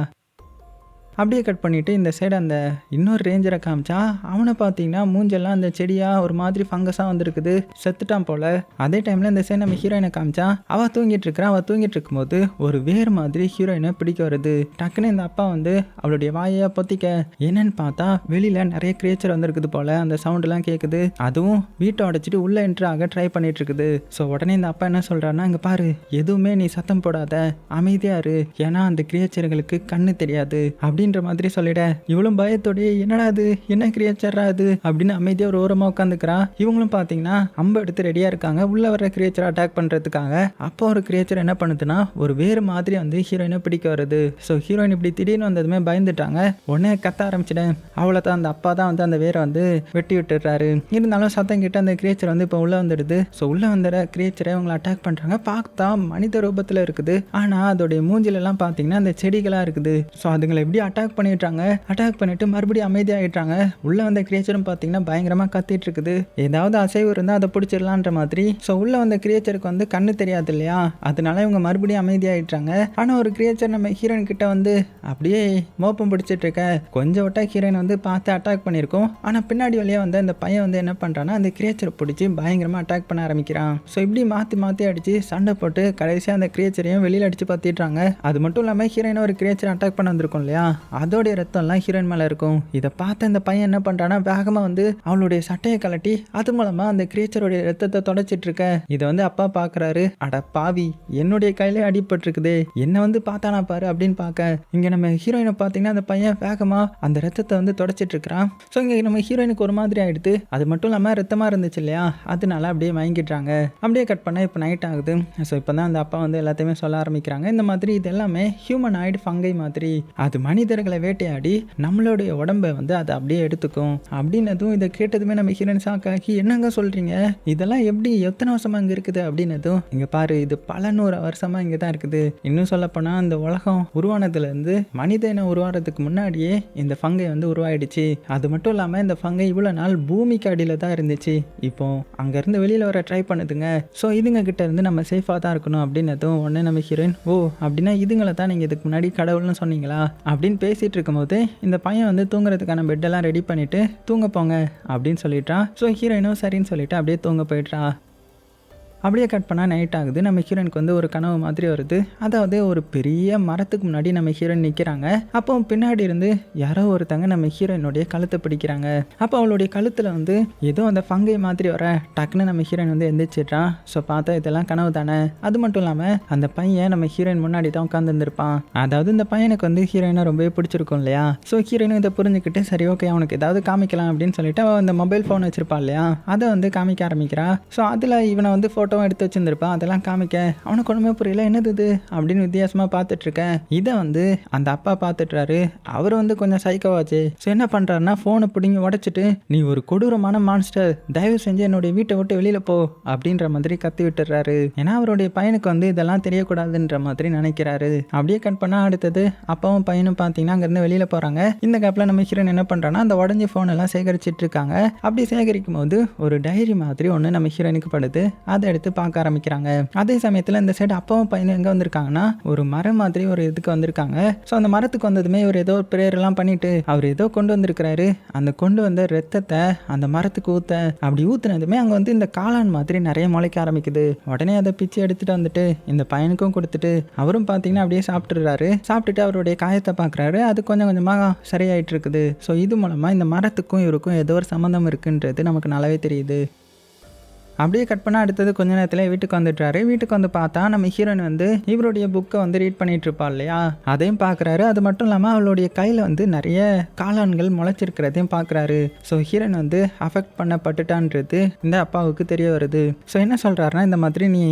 அப்படியே கட் பண்ணிவிட்டு இந்த சைடு அந்த இன்னொரு ரேஞ்சரை காமிச்சா அவனை பார்த்தீங்கன்னா மூஞ்செல்லாம் அந்த செடியாக ஒரு மாதிரி ஃபங்கஸாக வந்துருக்குது, செத்துட்டான் போல். அதே டைமில் இந்த சைடு நம்ம ஹீரோயினை காமிச்சா அவள் தூங்கிட்டு இருக்கிறான். அவள் தூங்கிட்டு இருக்கும்போது ஒரு வேறு மாதிரி ஹீரோயினை பிடிக்க வருது. டக்குன்னு இந்த அப்பா வந்து அவளுடைய வாயை பொத்திக்க என்னன்னு பார்த்தா வெளியில் நிறைய கிரியேச்சர் வந்துருக்குது போல். அந்த சவுண்டெல்லாம் கேட்குது. அதுவும் வீட்டை உடைச்சிட்டு உள்ளே என்ட்ரு ஆக ட்ரை பண்ணிட்டு இருக்குது. ஸோ உடனே இந்த அப்பா என்ன சொல்கிறாருன்னா இங்கே பாரு எதுவுமே நீ சத்தம் போடாத அமைதியாக இரு, ஏன்னா அந்த கிரியேச்சர்களுக்கு கண்ணு தெரியாது அப்படின்ற மாதிரி சொல்லிட இவளும் பயத்தோடைய என்னடா அது என்ன கிரியேச்சரா அது அப்படின்னு அமைதியா ஒரு ஓரமா உட்காந்துக்கிறா. இவங்களும் பாத்தீங்கன்னா அம்பு எடுத்து ரெடியா இருக்காங்க உள்ள வர கிரியேச்சரை அட்டாக் பண்றதுக்காக. அப்போ ஒரு கிரியேச்சர் என்ன பண்ணுதுன்னா ஒரு வேறு மாதிரி வந்து ஹீரோயினை பிடிக்க வருது. ஸோ ஹீரோயின் இப்படி திடீர்னு வந்ததுமே பயந்துட்டாங்க. உடனே கத்த ஆரம்பிச்சிட்டேன். அவ்வளோதான் அந்த அப்பா தான் வந்து அந்த வேரை வந்து வெட்டி விட்டுறாரு. இருந்தாலும் சத்தம் கிட்ட அந்த கிரியேச்சர் வந்து இப்போ உள்ள வந்துடுது. ஸோ உள்ள வந்துட கிரியேச்சரை அவங்களை அட்டாக் பண்றாங்க. பார்த்தா மனித ரூபத்தில் இருக்குது. ஆனா அதோடைய மூஞ்சில எல்லாம் பாத்தீங்கன்னா அந்த செடிகளா இருக்குது. ஸோ அதுங்களை எப்படி அட்டாக் பண்ணிடுறாங்க. அட்டாக் பண்ணிட்டு மறுபடியும் அமைதியாகிட்டாங்க. உள்ள வந்த கிரியேச்சரும் பார்த்தீங்கன்னா பயங்கரமாக கத்திட்டு இருக்குது. ஏதாவது அசைவு இருந்தால் அதை பிடிச்சிடலான்ற மாதிரி. ஸோ உள்ள வந்த கிரியேச்சருக்கு வந்து கண்ணு தெரியாது இல்லையா, அதனால இவங்க மறுபடியும் அமைதியாகிட்டாங்க. ஆனால் ஒரு கிரியேச்சர் நம்ம ஹீரோயின் கிட்ட வந்து அப்படியே மோப்பம் பிடிச்சிட்டு இருக்க. கொஞ்சம் விட்டா ஹீரோயின் வந்து பார்த்து அட்டாக் பண்ணியிருக்கோம். ஆனால் பின்னாடி வழியா வந்து அந்த பையன் வந்து என்ன பண்ணுறான்னா அந்த கிரியேச்சரை பிடிச்சி பயங்கரமாக அட்டாக் பண்ண ஆரம்பிக்கிறான். ஸோ இப்படி மாற்றி மாற்றி அடித்து சண்டை போட்டு கடைசியாக அந்த கிரியேச்சரையும் வெளியில் அடித்து பார்த்திடுறாங்க. அது மட்டும் இல்லாமல் ஹீரோயினை ஒரு கிரியேச்சர் அட்டாக் பண்ண வந்திருக்கும் இல்லையா, அதோடைய ரத்தம்லாம் ஹீரோயின் மேலே இருக்கும். இதை பார்த்து அந்த பையன் என்ன பண்ணுறான்னா வேகமாக வந்து அவளுடைய சட்டையை கலட்டி அது மூலமாக அந்த கிரியேச்சருடைய ரத்தத்தை தொடச்சிட்டு இருக்க. இதை வந்து அப்பா பார்க்குறாரு. அட பாவி, என்னுடைய கையிலே அடிபட்டிருக்குது, என்ன வந்து பார்த்தானா பாரு அப்படின்னு பார்க்க இங்கே நம்ம ஹீரோயினை பார்த்தீங்கன்னா அந்த பையன் வேகமாக அந்த ரத்தத்தை வந்து தொடச்சிட்டு இருக்கிறான். ஸோ இங்கே நம்ம ஹீரோயினுக்கு ஒரு மாதிரி ஆகிடுது. அது மட்டும் இல்லாமல் ரத்தமாக இருந்துச்சு இல்லையா, அதனால அப்படியே வாங்கிடுறாங்க. அப்படியே கட் பண்ணால் இப்போ நைட் ஆகுது. ஸோ இப்போ தான் அந்த அப்பா வந்து எல்லாத்தையுமே சொல்ல ஆரம்பிக்கிறாங்க. இந்த மாதிரி இது எல்லாமே ஹியூமனாய்டு ஃபங்கை மாதிரி, அது மனிதர்களை வேட்டையாடி நம்மளுடைய உடம்பை வந்து அதை அப்படியே எடுத்துக்கும் அப்படின்னதும் இதை கேட்டதுமே நம்ம ஹீரோயின் ஷாக்காகி என்னங்க சொல்கிறீங்க, இதெல்லாம் எப்படி எத்தனை வருஷமாக இங்கே இருக்குது அப்படின்னதும் இங்கே பாரு, இது பல 100 வருஷமாக இங்கே தான் இருக்குது. இன்னும் சொல்லப்போனால் அந்த உலகம் உருவானதுலேருந்து மனித இனம் உருவாகிறதுக்கு முன்னாடியே இந்த ஃபங்கை வந்து உருவாயிடுச்சு. அது மட்டும் இல்லாமல் இந்த ஃபங்கை இவ்வளோ நாள் பூமிக்கு அடியில் தான் இருந்துச்சு. இப்போ அங்கேருந்து வெளியில் வர ட்ரை பண்ணுதுங்க. ஸோ இதுங்க கிட்ட இருந்து நம்ம சேஃபாக தான் இருக்கணும் அப்படின்னதும் உடனே நம்ம ஹீரோயின் ஓ அப்படின்னா இதுங்களை தான் நீங்கள் இதுக்கு முன்னாடி கடவுள்னு சொன்னீங்களா அப்படின்னு பேசிகிட்டு இருக்கும்போது இந்த பையன் வந்து தூங்குறதுக்கான பெட்டெல்லாம் ரெடி பண்ணிவிட்டு தூங்க போங்க அப்படின்னு சொல்லிட்டான். ஸோ ஹீரோயினும் சரின்னு சொல்லிட்டு அப்படியே தூங்க போயிட்டா. அப்படியே கட் பண்ணால் நைட் ஆகுது. நம்ம ஹீரோயினுக்கு வந்து ஒரு கனவு மாதிரி வருது. அதாவது ஒரு பெரிய மரத்துக்கு முன்னாடி நம்ம ஹீரோயின் நிற்கிறாங்க. அப்போ பின்னாடி இருந்து யாரோ ஒருத்தங்க நம்ம ஹீரோயினுடைய கழுத்தை பிடிக்கிறாங்க. அப்போ அவளுடைய கழுத்தில் வந்து ஏதோ அந்த ஃபங்கை மாதிரி வர டக்குன்னு நம்ம ஹீரோயின் வந்து எந்திரிச்சிட்றான். ஸோ பார்த்தா இதெல்லாம் கனவு தானே. அது மட்டும் இல்லாமல் அந்த பையன் நம்ம ஹீரோயின் முன்னாடி தான் உட்காந்துருந்துருப்பான். அதாவது இந்த பையனுக்கு வந்து ஹீரோயினை ரொம்பவே பிடிச்சிருக்கும் இல்லையா. ஸோ ஹீரோயினும் இதை புரிஞ்சுக்கிட்டு சரி ஓகே அவனுக்கு ஏதாவது காமிக்கலாம் அப்படின்னு சொல்லிட்டு அவன் அந்த மொபைல் ஃபோன் வச்சிருப்பான் இல்லையா, அதை வந்து காமிக்க ஆரம்பிக்கிறா. ஸோ அதில் இவனை வந்து ஃபோட்டோ எடுத்து வச்சிருந்திருப்பான். அதெல்லாம் காமிக்க அவனுக்கு ஒன்றுமே புரியல, என்னது இது அப்படின்னு வித்தியாசமாக பார்த்துட்டு இருக்கேன். இதை வந்து அந்த அப்பா பார்த்துட்டுறாரு. அவர் வந்து கொஞ்சம் சைக்கோவாச்சு. ஸோ என்ன பண்ணுறாருன்னா ஃபோனை பிடிங்கி உடச்சிட்டு நீ ஒரு கொடூரமான மான்ஸ்டர், தயவு செஞ்சு என்னுடைய வீட்டை விட்டு வெளியில் போ அப்படின்ற மாதிரி கத்தி விட்டுறாரு. ஏன்னா அவருடைய பையனுக்கு வந்து இதெல்லாம் தெரியக்கூடாதுன்ற மாதிரி நினைக்கிறாரு. அப்படியே கட் பண்ணால் அடுத்தது அப்பாவும் பையனும் பார்த்தீங்கன்னா அங்கேருந்து வெளியில் போகிறாங்க. இந்த கேப்பில் நம்ம ஹீரோயின் என்ன பண்ணுறான்னா அந்த உடஞ்சி ஃபோன் எல்லாம் சேகரிச்சிட்டு இருக்காங்க. அப்படி சேகரிக்கும் போது ஒரு டைரி மாதிரி ஒன்று நம்ம ஹீரோயினுக்கு படுது. அதை எடுத்து பார்க்க ஆரம்பிக்கிறாங்க. அதே சமயத்தில் இந்த சைடு அப்பாவும் பையனும் எங்கே வந்திருக்காங்கன்னா ஒரு மரம் மாதிரி ஒரு இதுக்கு வந்திருக்காங்க. ஸோ அந்த மரத்துக்கு வந்ததுமே ஒரு ஏதோ ஒரு ப்ரேயர் எல்லாம் பண்ணிட்டு அவர் ஏதோ கொண்டு வந்திருக்கிறாரு. அந்த கொண்டு வந்த ரத்தத்தை அந்த மரத்துக்கு ஊத்த அப்படி ஊத்துனதுமே அங்கே வந்து இந்த காளான் மாதிரி நிறைய முளைக்க ஆரம்பிக்குது. உடனே அதை பிச்சு எடுத்துட்டு வந்துட்டு இந்த பையனுக்கும் கொடுத்துட்டு அவரும் பார்த்தீங்கன்னா அப்படியே சாப்பிட்டுறாரு. சாப்பிட்டுட்டு அவருடைய காயத்தை பார்க்குறாரு. அது கொஞ்சம் கொஞ்சமாக சரியாயிட்டு இருக்குது. ஸோ இது மூலமாக இந்த மரத்துக்கும் இவருக்கும் ஏதோ ஒரு சம்மந்தம் இருக்குன்றது நமக்கு நல்லாவே தெரியுது. அப்படியே கட் பண்ணால் அடுத்தது கொஞ்ச நேரத்தில் வீட்டுக்கு வந்துட்டாரு. வீட்டுக்கு வந்து பார்த்தா நம்ம ஹீரோயின் வந்து இவருடைய புக்கை வந்து ரீட் பண்ணிட்டு இருப்பா இல்லையா, அதையும் பார்க்குறாரு. அது மட்டும் இல்லாமல் அவளுடைய கையில் வந்து நிறைய காளான்கள் முளைச்சிருக்கிறதையும் பார்க்குறாரு. ஸோ ஹீரோயின் வந்து அஃபெக்ட் பண்ணப்பட்டுட்டான்றது இந்த அப்பாவுக்கு தெரிய வருது. ஸோ என்ன சொல்கிறாருன்னா இந்த மாதிரி நீ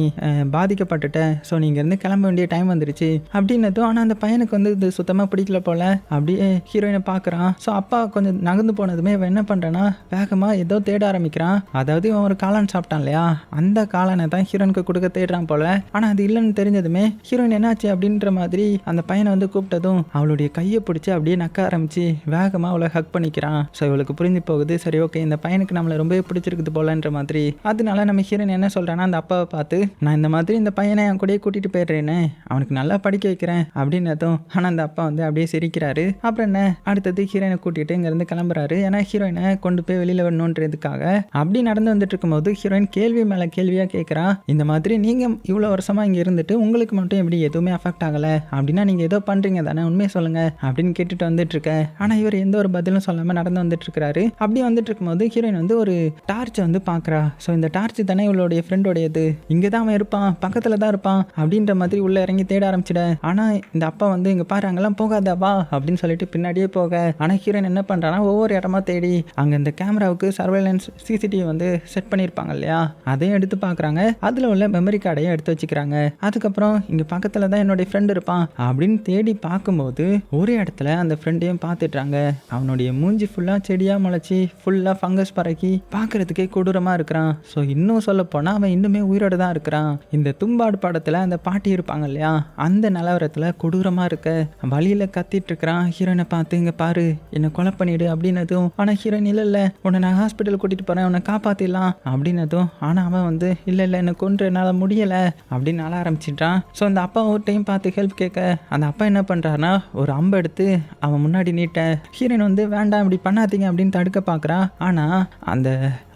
பாதிக்கப்பட்டுட்ட, ஸோ நீங்கள் இருந்து கிளம்ப வேண்டிய டைம் வந்துருச்சு அப்படின்னதும். ஆனால் அந்த பையனுக்கு வந்து இது சுத்தமாக பிடிக்கல போல. அப்படியே ஹீரோயினை பார்க்குறான். ஸோ அப்பா கொஞ்சம் நகர்ந்து போனதுமே இவன் என்ன பண்ணுறான்னா வேகமாக ஏதோ தேட ஆரம்பிக்கிறான். அதாவது இவன் ஒரு காளான் சாப்பிட்டான் இல்லையா, அந்த காளானை தான் ஹீரோனுக்கு கொடுக்க தேடுறான் போல. ஆனா அது இல்லைன்னு தெரிஞ்சதுமே ஹீரோயின் என்னாச்சு அப்படின்ற மாதிரி அந்த பையனை வந்து கூப்பிட்டதும் அவளுடைய கையை பிடிச்சி அப்படியே நக்க ஆரம்பிச்சு வேகமா அவளை ஹக் பண்ணிக்கிறான். ஸோ இவளுக்கு புரிஞ்சு போகுது, சரி ஓகே இந்த பையனுக்கு நம்மளை ரொம்பவே பிடிச்சிருக்குது போலன்ற மாதிரி. அதனால நம்ம ஹீரோயின் என்ன சொல்றான்னா அந்த அப்பாவை பார்த்து நான் இந்த மாதிரி இந்த பையனை என் கூடயே கூட்டிட்டு போயிடுறேன்னு, அவனுக்கு நல்லா படிக்க வைக்கிறேன் அப்படின்னதும். ஆனா அந்த அப்பா வந்து அப்படியே சிரிக்கிறாரு. அப்புறம் என்ன அடுத்தது ஹீரோயினை கூட்டிட்டு இங்க இருந்து கிளம்புறாரு. ஏன்னா ஹீரோயினை கொண்டு போய் வெளியில வரணுன்றதுக்காக. அப்படி நடந்து வந்துட்டு இருக்கும்போது ஹீரோயின் கேள்வி மேல கேள்வியா கேட்கிறா. இந்த மாதிரி நீங்க இவ்வளவு வருஷமா இங்க இருந்துட்டு உங்களுக்கு மட்டும் எப்படி எதுவுமே அஃபெக்ட் ஆகல அப்படின்னா நீங்க ஏதோ பண்றீங்க தானே, உண்மையை சொல்லுங்க அப்படின்னு கேட்டுட்டு வந்துட்டு இருக்க. ஆனா இவர் எந்த ஒரு பதிலும் சொல்லாம நடந்து வந்துட்டு இருக்காரு. அப்படி வந்துட்டு இருக்கும்போது ஹீரோயின் வந்து ஒரு டார்ச் வந்து பாக்குறா. ஸோ இந்த டார்ச் தானே இவளுடைய ஃப்ரெண்டோடையது, இங்கதான் அவன் இருப்பான், பக்கத்துல தான் இருப்பான் அப்படின்ற மாதிரி உள்ள இறங்கி தேட ஆரம்பிச்சிட. ஆனா இந்த அப்பா வந்து இங்க பாரு அங்கெல்லாம் போகாதா வா அப்படின்னு சொல்லிட்டு பின்னாடியே போக. ஆனா ஹீரோயின் என்ன பண்றானா ஒவ்வொரு இடமா தேடி அங்க இந்த கேமராவுக்கு சர்வேலன்ஸ் சிசிடிவி வந்து செட் பண்ணிருப்பாங்க இல்லையா, இல்லையா, அதையும் எடுத்து பார்க்குறாங்க. அதில் உள்ள மெமரி கார்டையும் எடுத்து வச்சுக்கிறாங்க. அதுக்கப்புறம் இங்கே பக்கத்தில் தான் என்னுடைய ஃப்ரெண்டு இருப்பான் அப்படின்னு தேடி பார்க்கும்போது ஒரு இடத்துல அந்த ஃப்ரெண்டையும் பார்த்துட்றாங்க. அவனுடைய மூஞ்சி ஃபுல்லாக செடியாக முளைச்சி ஃபுல்லாக ஃபங்கஸ் பறக்கி பார்க்கறதுக்கே கொடூரமாக இருக்கிறான். ஸோ இன்னும் சொல்ல போனால் அவன் இன்னுமே உயிரோடு தான் இருக்கிறான். இந்த தும்பாடு படத்தில் அந்த பாட்டி இருப்பாங்க இல்லையா, அந்த நிலவரத்தில் கொடூரமாக இருக்க வழியில் கத்திட்டு இருக்கிறான். ஹீரோனை பார்த்து இங்கே பாரு என்னை கொலை பண்ணிடு அப்படின்னதும், ஆனால் ஹீரோயின் இல்லை உன்னை நான் ஹாஸ்பிட்டல் கூட்டிகிட்டு போகிறேன், உன்னை காப்பாற்றிடலாம் அப்படின்னதும், ஆனால் அவன் வந்து இல்லை என்னை கொன்று என்னால் முடியலை அப்படின்னு அழ ஆரம்பிச்சிட்டான். ஸோ அந்த அப்பா ஒரு டைம் பார்த்து ஹெல்ப் கேட்க அந்த அப்பா என்ன பண்ணுறாருன்னா ஒரு அம்பை எடுத்து அவன் முன்னாடி நீட்ட ஹீரோயின் வந்து வேண்டாம் இப்படி பண்ணாதீங்க அப்படின்னு தடுக்க பார்க்குறான். ஆனால் அந்த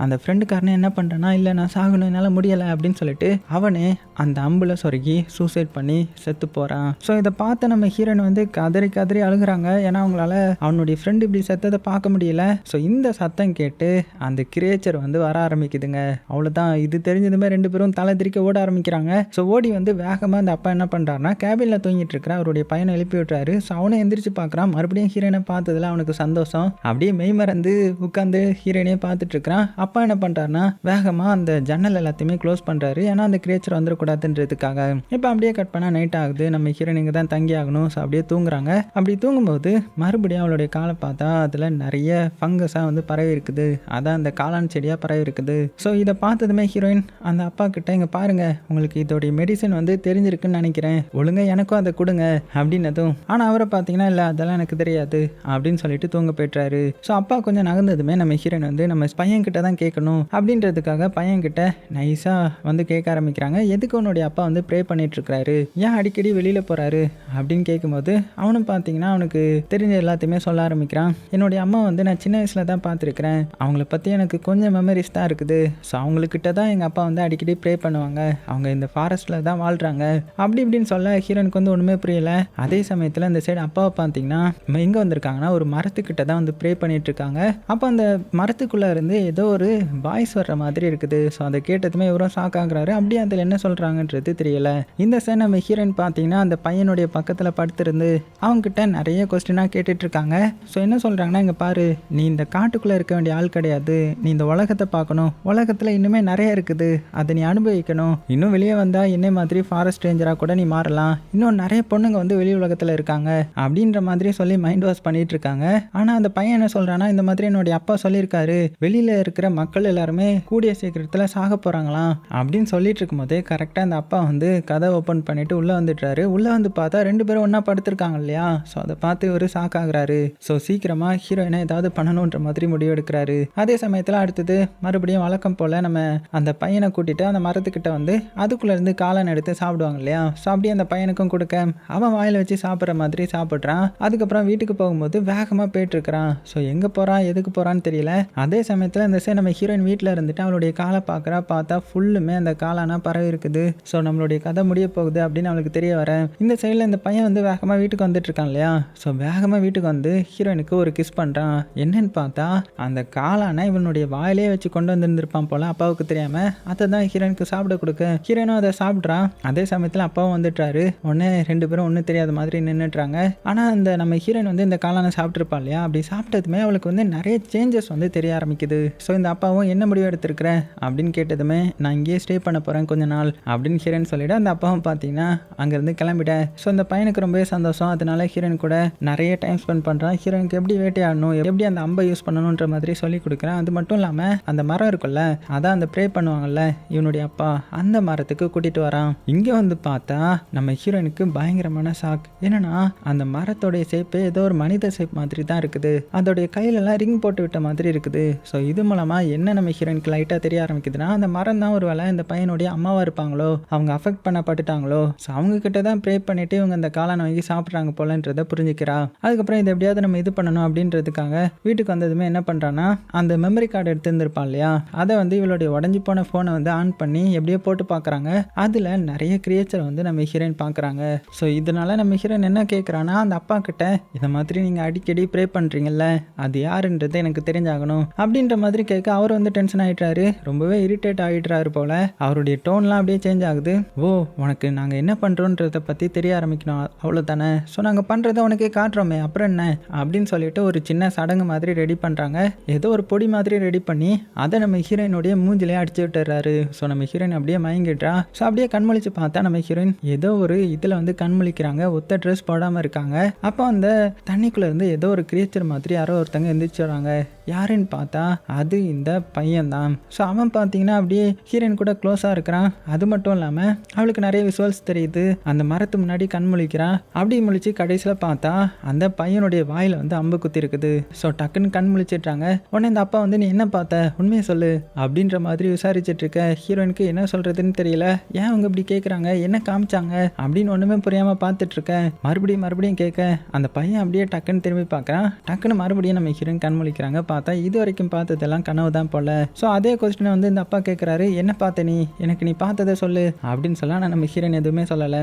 அந்த ஃப்ரெண்டுக்காரனே என்ன பண்ணுறான்னா இல்லை நான் சாகணும் என்னால் முடியலை அப்படின்னு சொல்லிட்டு அவனே அந்த அம்பில் சொருகி சூசைட் பண்ணி செத்து போகிறான். ஸோ இதை பார்த்து நம்ம ஹீரோயின் வந்து கதறி கதறி அழுகுறாங்க. ஏன்னா அவங்களால அவனுடைய ஃப்ரெண்டு இப்படி செத்ததை பார்க்க முடியல. ஸோ இந்த சத்தம் கேட்டு அந்த கிரியேச்சர் வந்து வர ஆரம்பிக்குதுங்க. அவ்வளோதான், இது தெரிஞ்சதுமே ரெண்டு பேரும் தலை திரிக்க ஓட ஆரம்பிக்கிறாங்க. ஸோ ஓடி வந்து வேகமாக அந்த அப்பா என்ன பண்ணுறாருனா கேபினில் தூங்கிட்டு இருக்கிற அவருடைய பையனை எழுப்பி விட்டுறாரு. ஸோ அவனை எந்திரிச்சு பார்க்குறான். மறுபடியும் ஹீரோயினை பார்த்ததுல அவனுக்கு சந்தோஷம். அப்படியே மெய் மறந்து உட்காந்து ஹீரோயினே பார்த்துட்டு இருக்கிறான். அப்பா என்ன பண்ணுறாருனா வேகமாக அந்த ஜன்னல் எல்லாத்தையுமே க்ளோஸ் பண்ணுறாரு. ஏன்னா அந்த கிரியேச்சர் வந்துடக்கூடாதுன்றதுக்காக. இப்போ அப்படியே கட் பண்ணால் நைட் ஆகுது. நம்ம ஹீரோயின் இங்கே தான் தங்கி ஆகணும். ஸோ அப்படியே தூங்குறாங்க. அப்படி தூங்கும்போது மறுபடியும் அவளுடைய காலை பார்த்தா அதில் நிறைய ஃபங்கஸாக வந்து பரவி இருக்குது. அதான் அந்த காளான் செடியாக பரவி இருக்குது. ஸோ இதை பார்த்ததுமே ஹீரோயின் அந்த அப்பா கிட்ட இங்கே பாருங்க உங்களுக்கு இதோடைய மெடிசன் வந்து தெரிஞ்சிருக்குன்னு நினைக்கிறேன், ஒழுங்காக எனக்கும் அதை கொடுங்க அப்படின்னதும், ஆனால் அவரை பார்த்தீங்கன்னா இல்லை அதெல்லாம் எனக்கு தெரியாது அப்படின்னு சொல்லிட்டு தூங்க போய்ட்றாரு. ஸோ அப்பா கொஞ்சம் நகர்ந்ததுமே நம்ம ஹீரோயின் வந்து நம்ம பையன்கிட்ட தான் கேட்கணும் அப்படின்றதுக்காக பையன்கிட்ட நைஸாக வந்து கேட்க ஆரம்பிக்கிறாங்க. எதுக்கு உன்னுடைய அப்பா வந்து ப்ரே பண்ணிட்டு இருக்கிறாரு, ஏன் அடிக்கடி வெளியில் போகிறாரு அப்படின்னு கேட்கும்போது அவனும் பார்த்தீங்கன்னா அவனுக்கு தெரிஞ்ச எல்லாத்தையுமே சொல்ல ஆரம்பிக்கிறான். என்னுடைய அம்மா வந்து நான் சின்ன வயசில் தான் பார்த்துருக்கிறேன், அவங்கள பற்றி எனக்கு கொஞ்சம் மெமரிஸ் தான் இருக்குது. ஸோ அவங்கக்கிட்ட தான் எங்கள் அப்பா வந்து அடிக்கடி ப்ரே பண்ணுவாங்க, அவங்க இந்த ஃபாரஸ்ட்டில் தான் வாழ்கிறாங்க அப்படி இப்படின்னு சொல்ல ஹீரோனுக்கு வந்து ஒன்றுமே புரியலை. அதே சமயத்தில் இந்த சைடு அப்பாவை பார்த்தீங்கன்னா எங்கே வந்திருக்காங்கன்னா ஒரு மரத்துக்கிட்ட தான் வந்து ப்ரே பண்ணிட்டு இருக்காங்க. அப்போ அந்த மரத்துக்குள்ளே இருந்து ஏதோ ஒரு வாய்ஸ் வர்ற மாதிரி இருக்குது. ஸோ அதை கேட்டதுமே இவரும் ஷாக் ஆகுறாரு. அப்படியே அதில் என்ன சொல்கிறாங்கன்றது தெரியல. இந்த சைடு நம்ம ஹீரோயின் பார்த்தீங்கன்னா அந்த பையனுடைய பக்கத்தில் படுத்திருந்து அவங்ககிட்ட நிறைய கொஸ்டினாக கேட்டுட்டு இருக்காங்க. ஸோ என்ன சொல்கிறாங்கன்னா இங்கே பாரு நீ இந்த காட்டுக்குள்ளே இருக்க வேண்டிய ஆள் கிடையாது, நீ இந்த உலகத்தை பார்க்கணும், உலகத்தில் இன்னுமே நிறைய இருக்குது, அதை நீ அனுபவிக்கணும், இன்னும் வெளியே வந்தால் என்னை மாதிரி ஃபாரஸ்ட் ரேஞ்சராக கூட நீ மாறலாம், இன்னும் நிறைய பொண்ணுங்க வந்து வெளி உலகத்தில் இருக்காங்க அப்படின்ற மாதிரி சொல்லி மைண்ட் வாஷ் பண்ணிட்டு இருக்காங்க. ஆனால் அந்த பையன் என்ன சொல்கிறான்னா இந்த மாதிரி என்னுடைய அப்பா சொல்லியிருக்காரு வெளியில் இருக்கிற மக்கள் எல்லாருமே கூடிய சீக்கிரத்தில் சாக போகிறாங்களாம் அப்படின்னு சொல்லிட்டு இருக்கும்போதே கரெக்டாக அந்த அப்பா வந்து கதை ஓப்பன் பண்ணிட்டு உள்ளே வந்துடுறாரு. உள்ளே வந்து பார்த்தா ரெண்டு பேரும் ஒன்றா படுத்திருக்காங்க இல்லையா. ஸோ அதை பார்த்து ஒரு ஷாக் ஆகுறாரு. ஸோ சீக்கிரமாக ஹீரோயினை ஏதாவது பண்ணணுன்ற மாதிரி முடிவு எடுக்கிறாரு. அதே சமயத்தில் அடுத்தது மறுபடியும் வழக்கம் போல் நம்ம அந்த பையனை கூட்டிட்டு அந்த மரத்துக்கிட்ட வந்து அதுக்குள்ளேருந்து காளான் எடுத்து சாப்பிடுவாங்க இல்லையா. ஸோ அப்படியே அந்த பையனுக்கும் கொடுக்க அவன் வாயில் வச்சு சாப்பிட்ற மாதிரி சாப்பிட்றான். அதுக்கப்புறம் வீட்டுக்கு போகும்போது வேகமாக போயிட்டு இருக்கிறான். ஸோ எங்கே போகிறான் எதுக்கு போகிறான்னு தெரியல. அதே சமயத்தில் இந்த சைடு நம்ம ஹீரோயின் வீட்டில் இருந்துட்டு அவளுடைய காலை பார்க்குறா. பார்த்தா ஃபுல்லுமே அந்த காளானா பரவி இருக்குது. ஸோ நம்மளுடைய கதை முடிய போகுது அப்படின்னு அவளுக்கு தெரிய வர இந்த சைடில் இந்த பையன் வந்து வேகமாக வீட்டுக்கு வந்துட்டு இருக்கான் இல்லையா. ஸோ வேகமாக வீட்டுக்கு வந்து ஹீரோயினுக்கு ஒரு கிஸ் பண்ணுறான். என்னன்னு பார்த்தா அந்த காளானை இவனுடைய வாயிலே வச்சு கொண்டு வந்துருந்துருப்பான் போல, அப்பாவுக்கு தெரியாமல். அதை தான் ஹீரோயினுக்கு சாப்பிட கொடுக்க ஹீரோயினும் அதை சாப்பிட்றான். அதே சமயத்தில் அப்பாவும் வந்துட்டாரு. உடனே ரெண்டு பேரும் ஒன்றும் தெரியாத மாதிரி நின்றுட்டுறாங்க. ஆனால் அந்த நம்ம ஹீரோயின் வந்து இந்த காளானை சாப்பிட்ருப்பா இல்லையா. அப்படி சாப்பிட்டதுமே அவளுக்கு வந்து நிறைய சேஞ்சஸ் வந்து தெரிய ஆரம்பிக்குது. ஸோ இந்த அப்பாவும் என்ன முடிவு எடுத்திருக்கிறேன் அப்படின்னு கேட்டதுமே நான் இங்கேயே ஸ்டே பண்ண போகிறேன் கொஞ்ச நாள் அப்படின்னு ஹீரோயின் சொல்லிவிட அந்த அப்பாவும் பார்த்தீங்கன்னா அங்கேருந்து கிளம்பிட்டேன். ஸோ இந்த பையனுக்கு ரொம்பவே சந்தோஷம். அதனால ஹீரோயின் கூட நிறைய டைம் ஸ்பெண்ட் பண்ணுறான். ஹீரோயினுக்கு எப்படி வேட்டையாடணும், எப்படி அந்த அம்பை யூஸ் பண்ணணுன்ற மாதிரி சொல்லி கொடுக்குறேன். அது மட்டும் இல்லாமல் அந்த மரம் இருக்குல்ல, அதான் அந்த ப்ரே பண்ணுவாங்கல்ல இவனுடைய அப்பா, அந்த மரத்துக்கு கூட்டிகிட்டு வரான். இங்கே வந்து பார்த்தா நம்ம ஹீரோயினுக்கு பயங்கரமான ஷாக். என்னன்னா அந்த மரத்தோடைய ஷேப்பே ஏதோ ஒரு மனித ஷேப் மாதிரி தான் இருக்குது. அதோடைய கையிலலாம் ரிங் போட்டு விட்ட மாதிரி இருக்குது. ஸோ இது மூலமாக என்ன நம்ம ஹீரோயினுக்கு லைட்டாக தெரிய ஆரம்பிக்குதுன்னா அந்த மரம் தான் ஒரு வேளை இந்த பையனுடைய அம்மாவாக இருப்பாங்களோ, அவங்க அஃபெக்ட் பண்ணப்பட்டுட்டாங்களோ. ஸோ அவங்க கிட்ட தான் ப்ரே பண்ணிட்டு இவங்க அந்த காளானை வாங்கி சாப்பிட்றாங்க போலன்றதை புரிஞ்சுக்கிறா. அதுக்கப்புறம் இதை எப்படியாவது நம்ம இது பண்ணணும் அப்படின்றதுக்காக வீட்டுக்கு வந்ததுமே என்ன பண்ணுறான்னா அந்த மெமரி கார்டு எடுத்துருந்துருப்பான் இல்லையா, அதை வந்து இவளுடைய உடஞ்சி போன ஃபோனை வந்து ஆன் பண்ணி எப்படியோ போட்டு பார்க்குறாங்க. அதில் நிறைய கிரியேச்சர் வந்து நம்ம ஹீரோயின் பார்க்குறாங்க. ஸோ இதனால நம்ம ஹீரோயின் என்ன கேட்குறான்னா அந்த அப்பா கிட்ட இதை மாதிரி நீங்கள் அடிக்கடி ப்ரே பண்ணுறீங்கல்ல, அது யாருன்றது எனக்கு தெரிஞ்சாகணும் அப்படின்ற மாதிரி கேட்க அவர் வந்து டென்ஷன் ஆகிட்டாரு. ரொம்பவே இரிட்டேட் ஆகிடுறாரு போல. அவருடைய டோன்லாம் அப்படியே சேஞ்ச் ஆகுது. ஓ உனக்கு நாங்கள் என்ன பண்ணுறோன்றதை பற்றி தெரிய ஆரம்பிக்கணும் அவ்வளோதானே. ஸோ நாங்கள் பண்ணுறதை உனக்கே காட்டுறோமே அப்புறம் என்ன அப்படின்னு சொல்லிட்டு ஒரு சின்ன சடங்கு மாதிரி ரெடி பண்ணுறாங்க. ஏதோ ஒரு பொடி மாதிரி ரெடி பண்ணி அதை நம்ம ஹீரோயினுடைய மூஞ்சிலே அடிச்சு விட்டுறாரு. ஸோ நம்ம ஹீரோயின் அப்படியே மயங்கிடுறா. ஸோ அப்படியே கண்மொழிச்சு பார்த்தா நம்ம ஹீரோயின் ஏதோ ஒரு இதில் வந்து கண்மொழிக்கிறாங்க. ஒத்த ட்ரெஸ் போடாமல் இருக்காங்க. அப்போ அந்த தண்ணிக்குள்ளே இருந்து ஏதோ ஒரு கிரியேச்சர் மாதிரி யாரோ ஒருத்தங்க எந்திரிச்சு வராங்க. யாருன்னு பார்த்தா அது இந்த பையன் தான். ஸோ அவன் பார்த்தீங்கன்னா அப்படியே ஹீரோயின் கூட க்ளோஸாக இருக்கிறான். அது மட்டும் இல்லாமல் அவளுக்கு நிறைய விசுவல்ஸ் தெரியுது. அந்த மரத்து முன்னாடி கண் முழிக்கிறான். அப்படி முழிச்சு கடைசியில் பார்த்தா அந்த பையனுடைய வாயில் வந்து அம்பு குத்தி இருக்குது. ஸோ டக்குன்னு கண் முழிச்சிட்றாங்க. உடனே இந்த அப்பா வந்து நீ என்ன பார்த்த, உண்மையை சொல்லு அப்படின்ற மாதிரி விசாரிச்சுட்டு இருக்க. ஹீரோயினுக்கு என்ன சொல்றதுன்னு தெரியல. ஏன் அவங்க இப்படி கேட்குறாங்க, என்ன காமிச்சாங்க அப்படின்னு ஒன்றுமே புரியாமல் பார்த்துட்டு இருக்க. மறுபடியும் கேட்க அந்த பையன் அப்படியே டக்குன்னு திரும்பி பார்க்குறான். டக்குன்னு மறுபடியும் நம்ம ஹீரோயின் கண் முழிக்கிறாங்க. பார்த்தா இது வரைக்கும் பார்த்ததெல்லாம் கனவு தான் போல. ஸோ அதே கொஸ்டினை வந்து இந்த அப்பா கேட்குறாரு, என்ன பார்த்த நீ, எனக்கு நீ பார்த்ததை சொல்லு அப்படின்னு சொல்ல. ஆனால் நம்ம ஹீரோயின் எதுவுமே சொல்லலை.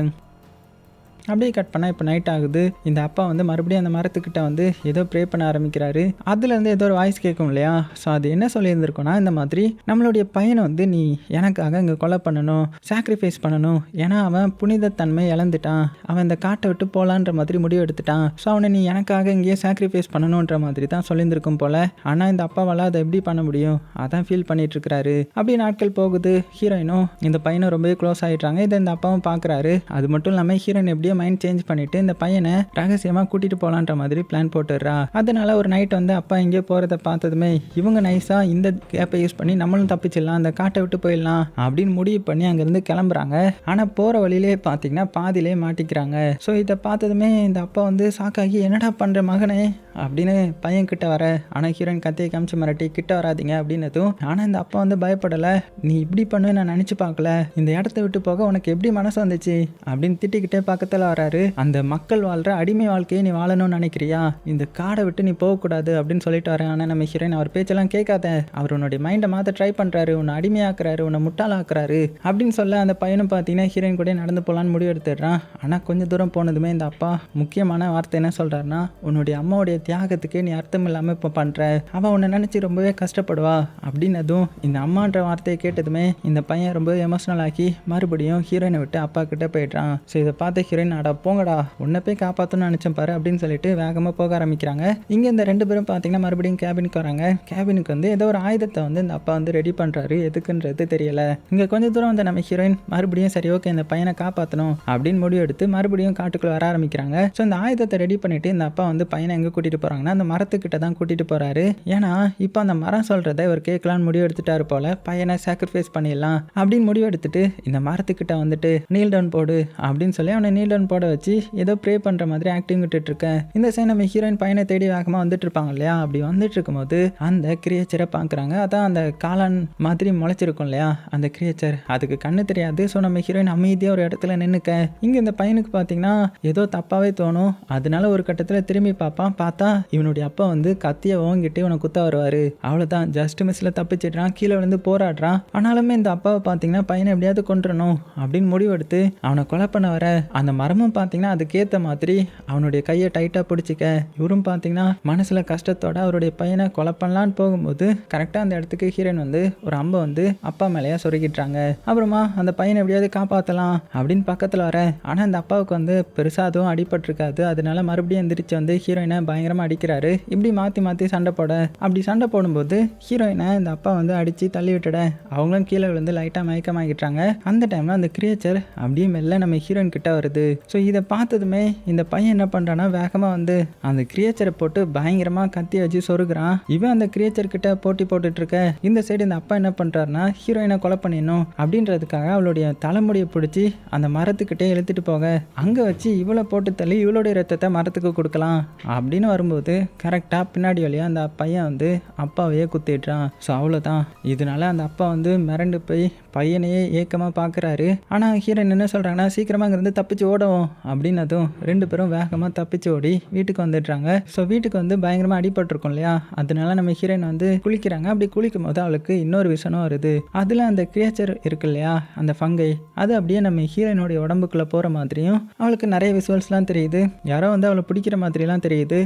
அப்படியே கட் பண்ணால் இப்போ நைட் ஆகுது. இந்த அப்பா வந்து மறுபடியும் அந்த மரத்துக்கிட்ட வந்து ஏதோ ப்ரே பண்ண ஆரம்பிக்கிறாரு. அதுலேருந்து ஏதோ ஒரு வாய்ஸ் கேட்கும் இல்லையா. ஸோ அது என்ன சொல்லியிருந்திருக்கோன்னா, இந்த மாதிரி நம்மளுடைய பையனை வந்து நீ எனக்காக இங்கே கொலை பண்ணணும், சாக்ரிஃபைஸ் பண்ணணும். ஏன்னா அவன் புனிதத்தன்மை இழந்துட்டான், அவன் இந்த காட்டை விட்டு போகலான்ற மாதிரி முடிவு எடுத்துட்டான். ஸோ அவனை நீ எனக்காக இங்கேயே சாக்ரிஃபைஸ் பண்ணணுன்ற மாதிரி தான் சொல்லியிருந்திருக்கும் போல். ஆனால் இந்த அப்பாவால் அதை எப்படி பண்ண முடியும், அதான் ஃபீல் பண்ணிட்டு இருக்கிறாரு. அப்படி நாட்கள் போகுது. ஹீரோயினும் இந்த பையனும் ரொம்பவே க்ளோஸ் ஆகிடுறாங்க. இதை இந்த அப்பாவும் பார்க்குறாரு. அது மட்டும் இல்லாமல் ஹீரோயின் எப்படியோ மைண்ட் சேஞ்ச் பண்ணிட்டு இந்த பையனை ரகசியமாக கூட்டிட்டு போகலான்ற மாதிரி பிளான் போட்டுடுறா. அதனால ஒரு நைட் வந்து அப்பா எங்கேயோ போகிறத பார்த்ததுமே இவங்க நைஸாக இந்த கேப்பை யூஸ் பண்ணி நம்மளும் தப்பிச்சிடலாம், அந்த காட்டை விட்டு போயிடலாம் அப்படின்னு முடிவு பண்ணி அங்கேருந்து கிளம்புறாங்க. ஆனால் போகிற வழியிலே பார்த்தீங்கன்னா பாதியிலே மாட்டிக்கிறாங்க. ஸோ இதை பார்த்ததுமே இந்த அப்பா வந்து ஷாக்காகி என்னடா பண்ணுற மகனே அப்படின்னு பையன் கிட்ட வர. ஆனால் ஹீரோயின் கத்தையை காமிச்சு மிரட்டி கிட்ட வராதிங்க அப்படின்னதும், ஆனால் இந்த அப்பா வந்து பயப்படலை. நீ இப்படி பண்ணு நான் நினச்சி பார்க்கல, இந்த இடத்த விட்டு போக உனக்கு எப்படி மனசு வந்துச்சு அப்படின்னு திட்டிக்கிட்டே பக்கத்தில் வராரு. அந்த மக்கள் வாழ்கிற அடிமை வாழ்க்கையை நீ வாழணும்னு நினைக்கிறியா, இந்த காடை விட்டு நீ போகக்கூடாது அப்படின்னு சொல்லிட்டு வரேன். ஆனால் நம்ம ஹீரோயின் அவர் பேச்செல்லாம் கேட்காத, அவர் உன்னுடைய மைண்டை மாற்ற ட்ரை பண்ணுறாரு, உன்னை அடிமையாக்குறாரு, உன்னை முட்டாளாக்குறாரு அப்படின்னு சொல்ல அந்த பையனும் பார்த்தீங்கன்னா ஹீரோயின் கூட நடந்து போகலான்னு முடிவு எடுத்துடுறான். ஆனால் கொஞ்சம் தூரம் போனதுமே இந்த அப்பா முக்கியமான வார்த்தை என்ன சொல்கிறாருன்னா, உன்னுடைய அம்மாவுடைய தியாகத்துக்கு நீ அர்த்தம் இல்லாமல் இப்போ பண்ணுற, அவன் உன்னை நினச்சி ரொம்பவே கஷ்டப்படுவா அப்படின்னதும் இந்த அம்மான்ற வார்த்தையை கேட்டதுமே இந்த பையன் ரொம்ப எமோஷனல் ஆகி மறுபடியும் ஹீரோயினை விட்டு அப்பா கிட்ட போயிடுறான். ஸோ இதை பார்த்த ஹீரோயின் அடா போங்கடா உன்னை போய் காப்பாற்றணும்னு நினச்சேன் பாரு அப்படின்னு சொல்லிட்டு வேகமாக போக ஆரம்பிக்கிறாங்க. இங்கே இந்த ரெண்டு பேரும் பார்த்தீங்கன்னா மறுபடியும் கேபினுக்கு வராங்க. கேபினுக்கு வந்து ஏதோ ஒரு ஆயுதத்தை வந்து இந்த அப்பா வந்து ரெடி பண்ணுறாரு. எதுக்குன்றது தெரியல. இங்கே கொஞ்சம் தூரம் வந்து நம்ம ஹீரோயின் மறுபடியும் சரி ஓகே இந்த பையனை காப்பாற்றணும் அப்படின்னு முடிவு எடுத்து மறுபடியும் காட்டுக்குள்ள வர ஆரம்பிக்கிறாங்க. ஸோ இந்த ஆயுதத்தை ரெடி பண்ணிட்டு இந்த அப்பா வந்து பையனை எங்கே கூட்டிட்டு போறாங்கன்னா அந்த மரத்துக்கிட்ட தான் கூட்டிட்டு போறாரு. ஏன்னா இப்போ அந்த மரம் சொல்றதை இவர் கேட்கலான்னு முடிவு எடுத்துட்டாரு போல. பையனை சாக்ரிஃபைஸ் பண்ணிடலாம் அப்படின்னு முடிவு எடுத்துட்டு இந்த மரத்துக்கிட்ட வந்துட்டு நீல் டவுன் போடு அப்படின்னு சொல்லி அவனை நீல் டவுன் போட வச்சு ஏதோ ப்ரே பண்ற மாதிரி ஆக்டிங் விட்டுட்டு இருக்கேன். இந்த சைடு நம்ம ஹீரோயின் பையனை தேடி வேகமா வந்துட்டு இருப்பாங்க இல்லையா. அப்படி வந்துட்டு இருக்கும்போது அந்த கிரியேச்சரை பார்க்குறாங்க. அதான் அந்த காளான் மாதிரி முளைச்சிருக்கும் இல்லையா அந்த கிரியேச்சர். அதுக்கு கண்ணு தெரியாது. ஸோ நம்ம ஹீரோயின் அமைதியாக ஒரு இடத்துல நின்னுக்க. இங்க இந்த பையனுக்கு பார்த்தீங்கன்னா ஏதோ தப்பாவே தோணும். அதனால ஒரு கட்டத்தில் திரும்பி பார்ப்பான். பார்த்தா இவனுடைய அப்பா வந்து கத்தியை ஓங்கிட்டு இவனை குத்த வருவாரு. அவ்வளோதான் ஜஸ்ட் மிஸ்ல தப்பிச்சிடுறான். கீழே விழுந்து போராடுறான். ஆனாலுமே இந்த அப்பாவை பார்த்தீங்கன்னா பையனை எப்படியாவது கொன்றணும் அப்படின்னு முடிவெடுத்து அவனை கொலை பண்ண வர அந்த மரமும் பார்த்தீங்கன்னா அதுக்கேற்ற மாதிரி அவனுடைய கையை டைட்டாக பிடிச்சிக்க. இவரும் பார்த்தீங்கன்னா மனசுல கஷ்டத்தோட அவருடைய பையனை கொலை பண்ணலான்னு போகும்போது கரெக்டாக அந்த இடத்துக்கு ஹீரோயின் வந்து ஒரு அம்பை வந்து அப்பா மேலேயே சொருகிட்டுறாங்க. அப்புறமா அந்த பையனை எப்படியாவது காப்பாற்றலாம் அப்படின்னு பக்கத்தில் வர. ஆனால் அந்த அப்பாவுக்கு வந்து பெருசாக அதுவும் அடிபட்டிருக்காது. அதனால மறுபடியும் எந்திரிச்சு வந்து ஹீரோயினை பயங்கரமாக அடிக்கிறாரு. இப்படி மாற்றி சண்டை போட. அப்படி சண்டை போடும்போது ஹீரோயினை இந்த அப்பா வந்து அடித்து தள்ளி விட்டுட அவங்களும் கீழே விழுந்து லைட்டாக மயக்கமாகிட்டாங்க. அந்த டைமில் அந்த கிரியேச்சர் அப்படியே மெல்ல நம்ம ஹீரோயின் கிட்ட வருது. ஸோ இதை பார்த்ததுமே இந்த பையன் என்ன பண்ணுறான்னா வேகமாக வந்து அந்த கிரியேச்சரை போட்டு பயங்கரமாக கத்தி வச்சு சொருகிறான். இவன் அந்த கிரியேச்சர் கிட்ட போட்டி போட்டுட்டு இருக்க. இந்த சைடு இந்த அப்பா என்ன பண்ணுறாருன்னா ஹீரோயினை கொலை பண்ணிடணும் அப்படின்றதுக்காக அவளுடைய தலைமுடியை பிடிச்சி அந்த மரத்துக்கிட்டே இழுத்துட்டு போக அங்கே வச்சு இவளை போட்டு தள்ளி இவளுடைய ரத்தத்தை மரத்துக்கு கொடுக்கலாம் அப்படின்னு வரும்போது கரெக்டாக பின்னாடி வழியாக அந்த பையன் வந்து அப்பாவையே குத்திடுறான். ஸோ அவ்வளோதான். இதனால அந்த அப்பா வந்து மிரண்டு போய் பையனையே ஏக்கமாக பார்க்குறாரு. ஆனால் ஹீரோயின் என்ன சொல்கிறாங்கன்னா சீக்கிரமாக இங்கேருந்து தப்பிச்சு ஓடவும் அப்படின்னதும் ரெண்டு பேரும் வேகமாக தப்பிச்சு ஓடி வீட்டுக்கு வந்துடுறாங்க. ஸோ வீட்டுக்கு வந்து பயங்கரமாக அடிபட்டிருக்கும் இல்லையா. அதனால நம்ம ஹீரோயின் வந்து குளிக்கிறாங்க. அப்படி குளிக்கும் போது அவளுக்கு இன்னொரு விஷயம் வருது. அதில் அந்த கிரியேச்சர் இருக்கு இல்லையா அந்த ஃபங்கை, அது அப்படியே நம்ம ஹீரோயினுடைய உடம்புக்குள்ளே போகிற மாதிரியும் அவளுக்கு நிறைய விசுவல்ஸ்லாம் தெரியுது. யாரோ வந்து அவளை பிடிக்கிற மாதிரிலாம் தெரியுது.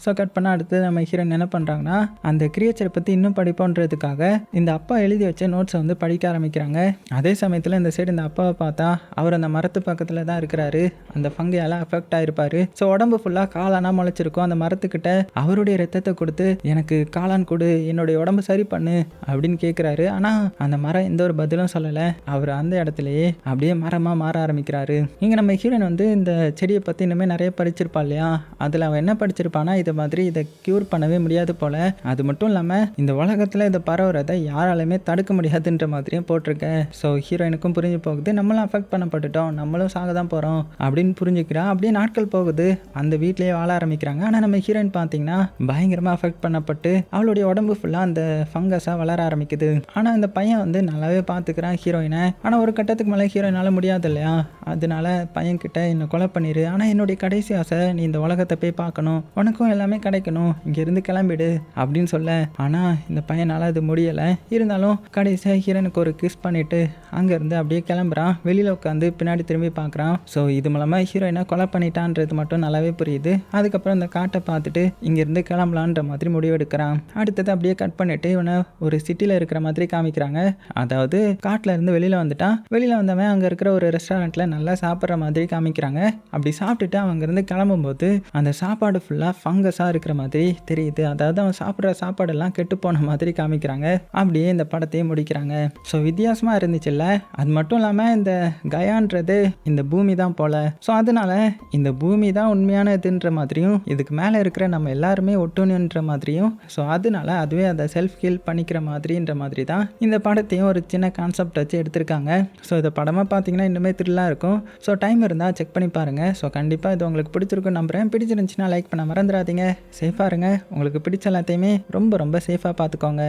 ஸோ கட் பண்ண அடுத்து நம்ம ஹீரோயின் என்ன பண்ணுறாங்கன்னா அந்த கிரியேச்சரை பற்றி இன்னும் படிப்போன்றதுக்காக இந்த அப்பா எழுதி வச்ச நோட்ஸை வந்து படிக்க ஆரம்பிக்கிறாங்க. அதே சமயத்தில் இந்த சைடு இந்த அப்பாவை பார்த்தா அவர் அந்த மரத்து பக்கத்தில் தான் இருக்கிறாரு. அந்த ஃபங்கையால் அஃபெக்ட் ஆகிருப்பார். ஸோ உடம்பு ஃபுல்லாக காளானா முளைச்சிருக்கும். அந்த மரத்துக்கிட்ட அவருடைய ரத்தத்தை கொடுத்து எனக்கு காளான் கொடு, என்னுடைய உடம்பு சரி பண்ணு அப்படின்னு கேட்குறாரு. ஆனால் அந்த மரம் எந்த ஒரு பதிலும் சொல்லலை. அவர் அந்த இடத்துலையே அப்படியே மரமாக மாற ஆரம்பிக்கிறாரு. இங்கே நம்ம ஹீரோயின் வந்து இந்த செடியை பற்றி இன்னுமே நிறைய படிச்சிருப்பா இல்லையா, அதில் அவன் என்ன படிச்சிருப்பானா இதை மாதிரி இதை க்யூர் பண்ணவே முடியாது போல. அது மட்டும் இல்லாமல் இந்த உலகத்தில் இதை பரவுறதை யாராலுமே தடுக்க முடியாதுன்ற மாதிரியும் போட்டிருக்கேன். ஸோ ஹீரோயினுக்கும் புரிஞ்சு போகுது, நம்மளும் அஃபெக்ட் பண்ணப்பட்டுட்டோம், நம்மளும் சாக தான் போகிறோம் அப்படின்னு புரிஞ்சுக்கிறா. அப்படியே நாட்கள் போகுது, அந்த வீட்லேயே வாழ ஆரம்பிக்கிறாங்க. ஆனால் நம்ம ஹீரோயின் பார்த்தீங்கன்னா பயங்கரமாக அஃபெக்ட் பண்ணப்பட்டு அவளுடைய உடம்பு ஃபுல்லாக அந்த ஃபங்கஸாக வளர ஆரம்பிக்குது. ஆனால் இந்த பையன் வந்து நல்லாவே பார்த்துக்கிறான் ஹீரோயினை. ஆனால் ஒரு கட்டத்துக்கு மேலே ஹீரோயினால் முடியாது இல்லையா, அதனால பையன்கிட்ட என்னை கொலை பண்ணிடு, ஆனால் என்னுடைய கடைசி ஆசை நீ இந்த உலகத்தை போய் பார்க்கணும், உனக்கும் எல்லாமே கிடைக்கணும், இங்கேருந்து கிளம்பிடு அப்படின்னு சொல்ல. ஆனால் இந்த பையனால் அது முடியலை. இருந்தாலும் கடைசியாக ஹீரோனுக்கு ஒரு கிஸ் பண்ணிவிட்டு அங்கேருந்து அப்படியே கிளம்புறான். வெளியில் உட்காந்து பின்னாடி திரும்பி பார்க்குறான். ஸோ இது மூலமாக ஹீரோயினை கொலை பண்ணிட்டான்றது மட்டும் நல்லாவே புரியுது. அதுக்கப்புறம் இந்த காட்டை பார்த்துட்டு இங்கேருந்து கிளம்பலான்ற மாதிரி முடிவெடுக்கிறான். அடுத்தது அப்படியே கட் பண்ணிவிட்டு இவனை ஒரு சிட்டியில் இருக்கிற மாதிரி காமிக்கிறாங்க. அதாவது காட்டில் இருந்து வெளியில் வந்துட்டான். வெளியில் வந்தவன் அங்கே இருக்கிற ஒரு ரெஸ்டாரண்ட்டில் நல்லா சாப்பிட்ற மாதிரி காமிக்கிறாங்க. அப்படி சாப்பிட்டுட்டு அங்கேருந்து கிளம்பும்போது அந்த சாப்பாடு ஃபுல்லாக ஃபங்கஸாக இருக்கிற மாதிரி தெரியுது. அதாவது அவன் சாப்பிட்ற சாப்பாடெல்லாம் கெட்டு போன மாதிரி காமிக்கிறாங்க. அப்படியே இந்த படத்தையே முடிக்கிறாங்க. ஸோ வித்தியாசமாக இருந்துச்சுல்ல. அது மட்டும் இல்லாமல் இந்த கயான்றது இந்த பூமி தான் போல. ஸோ அதனால இந்த பூமி தான் உண்மையான இதுன்ற மாதிரியும் இதுக்கு மேலே இருக்கிற நம்ம எல்லாருமே ஒட்டுணுன்ற மாதிரியும், ஸோ அதனால அதுவே அதை செல்ஃப் ஹீல் பண்ணிக்கிற மாதிரின்ற மாதிரி தான் இந்த படத்தையும் ஒரு சின்ன கான்செப்ட் வச்சு எடுத்திருக்காங்க. ஸோ இந்த படமாக பார்த்தீங்கன்னா இன்னுமே த்ரில்லாக இருக்கும். ஸோ டைம் இருந்தால் செக் பண்ணி பாருங்கள். ஸோ கண்டிப்பாக இது உங்களுக்கு பிடிச்சிருக்கும் நம்புகிறேன். பிடிச்சிருந்துச்சுன்னா லைக் பண்ண மறந்துடாதீங்க. சேஃபாக இருங்க. உங்களுக்கு பிடிச்ச எல்லாத்தையுமே ரொம்ப ரொம்ப சேஃபாக பார்த்துக்கோங்க.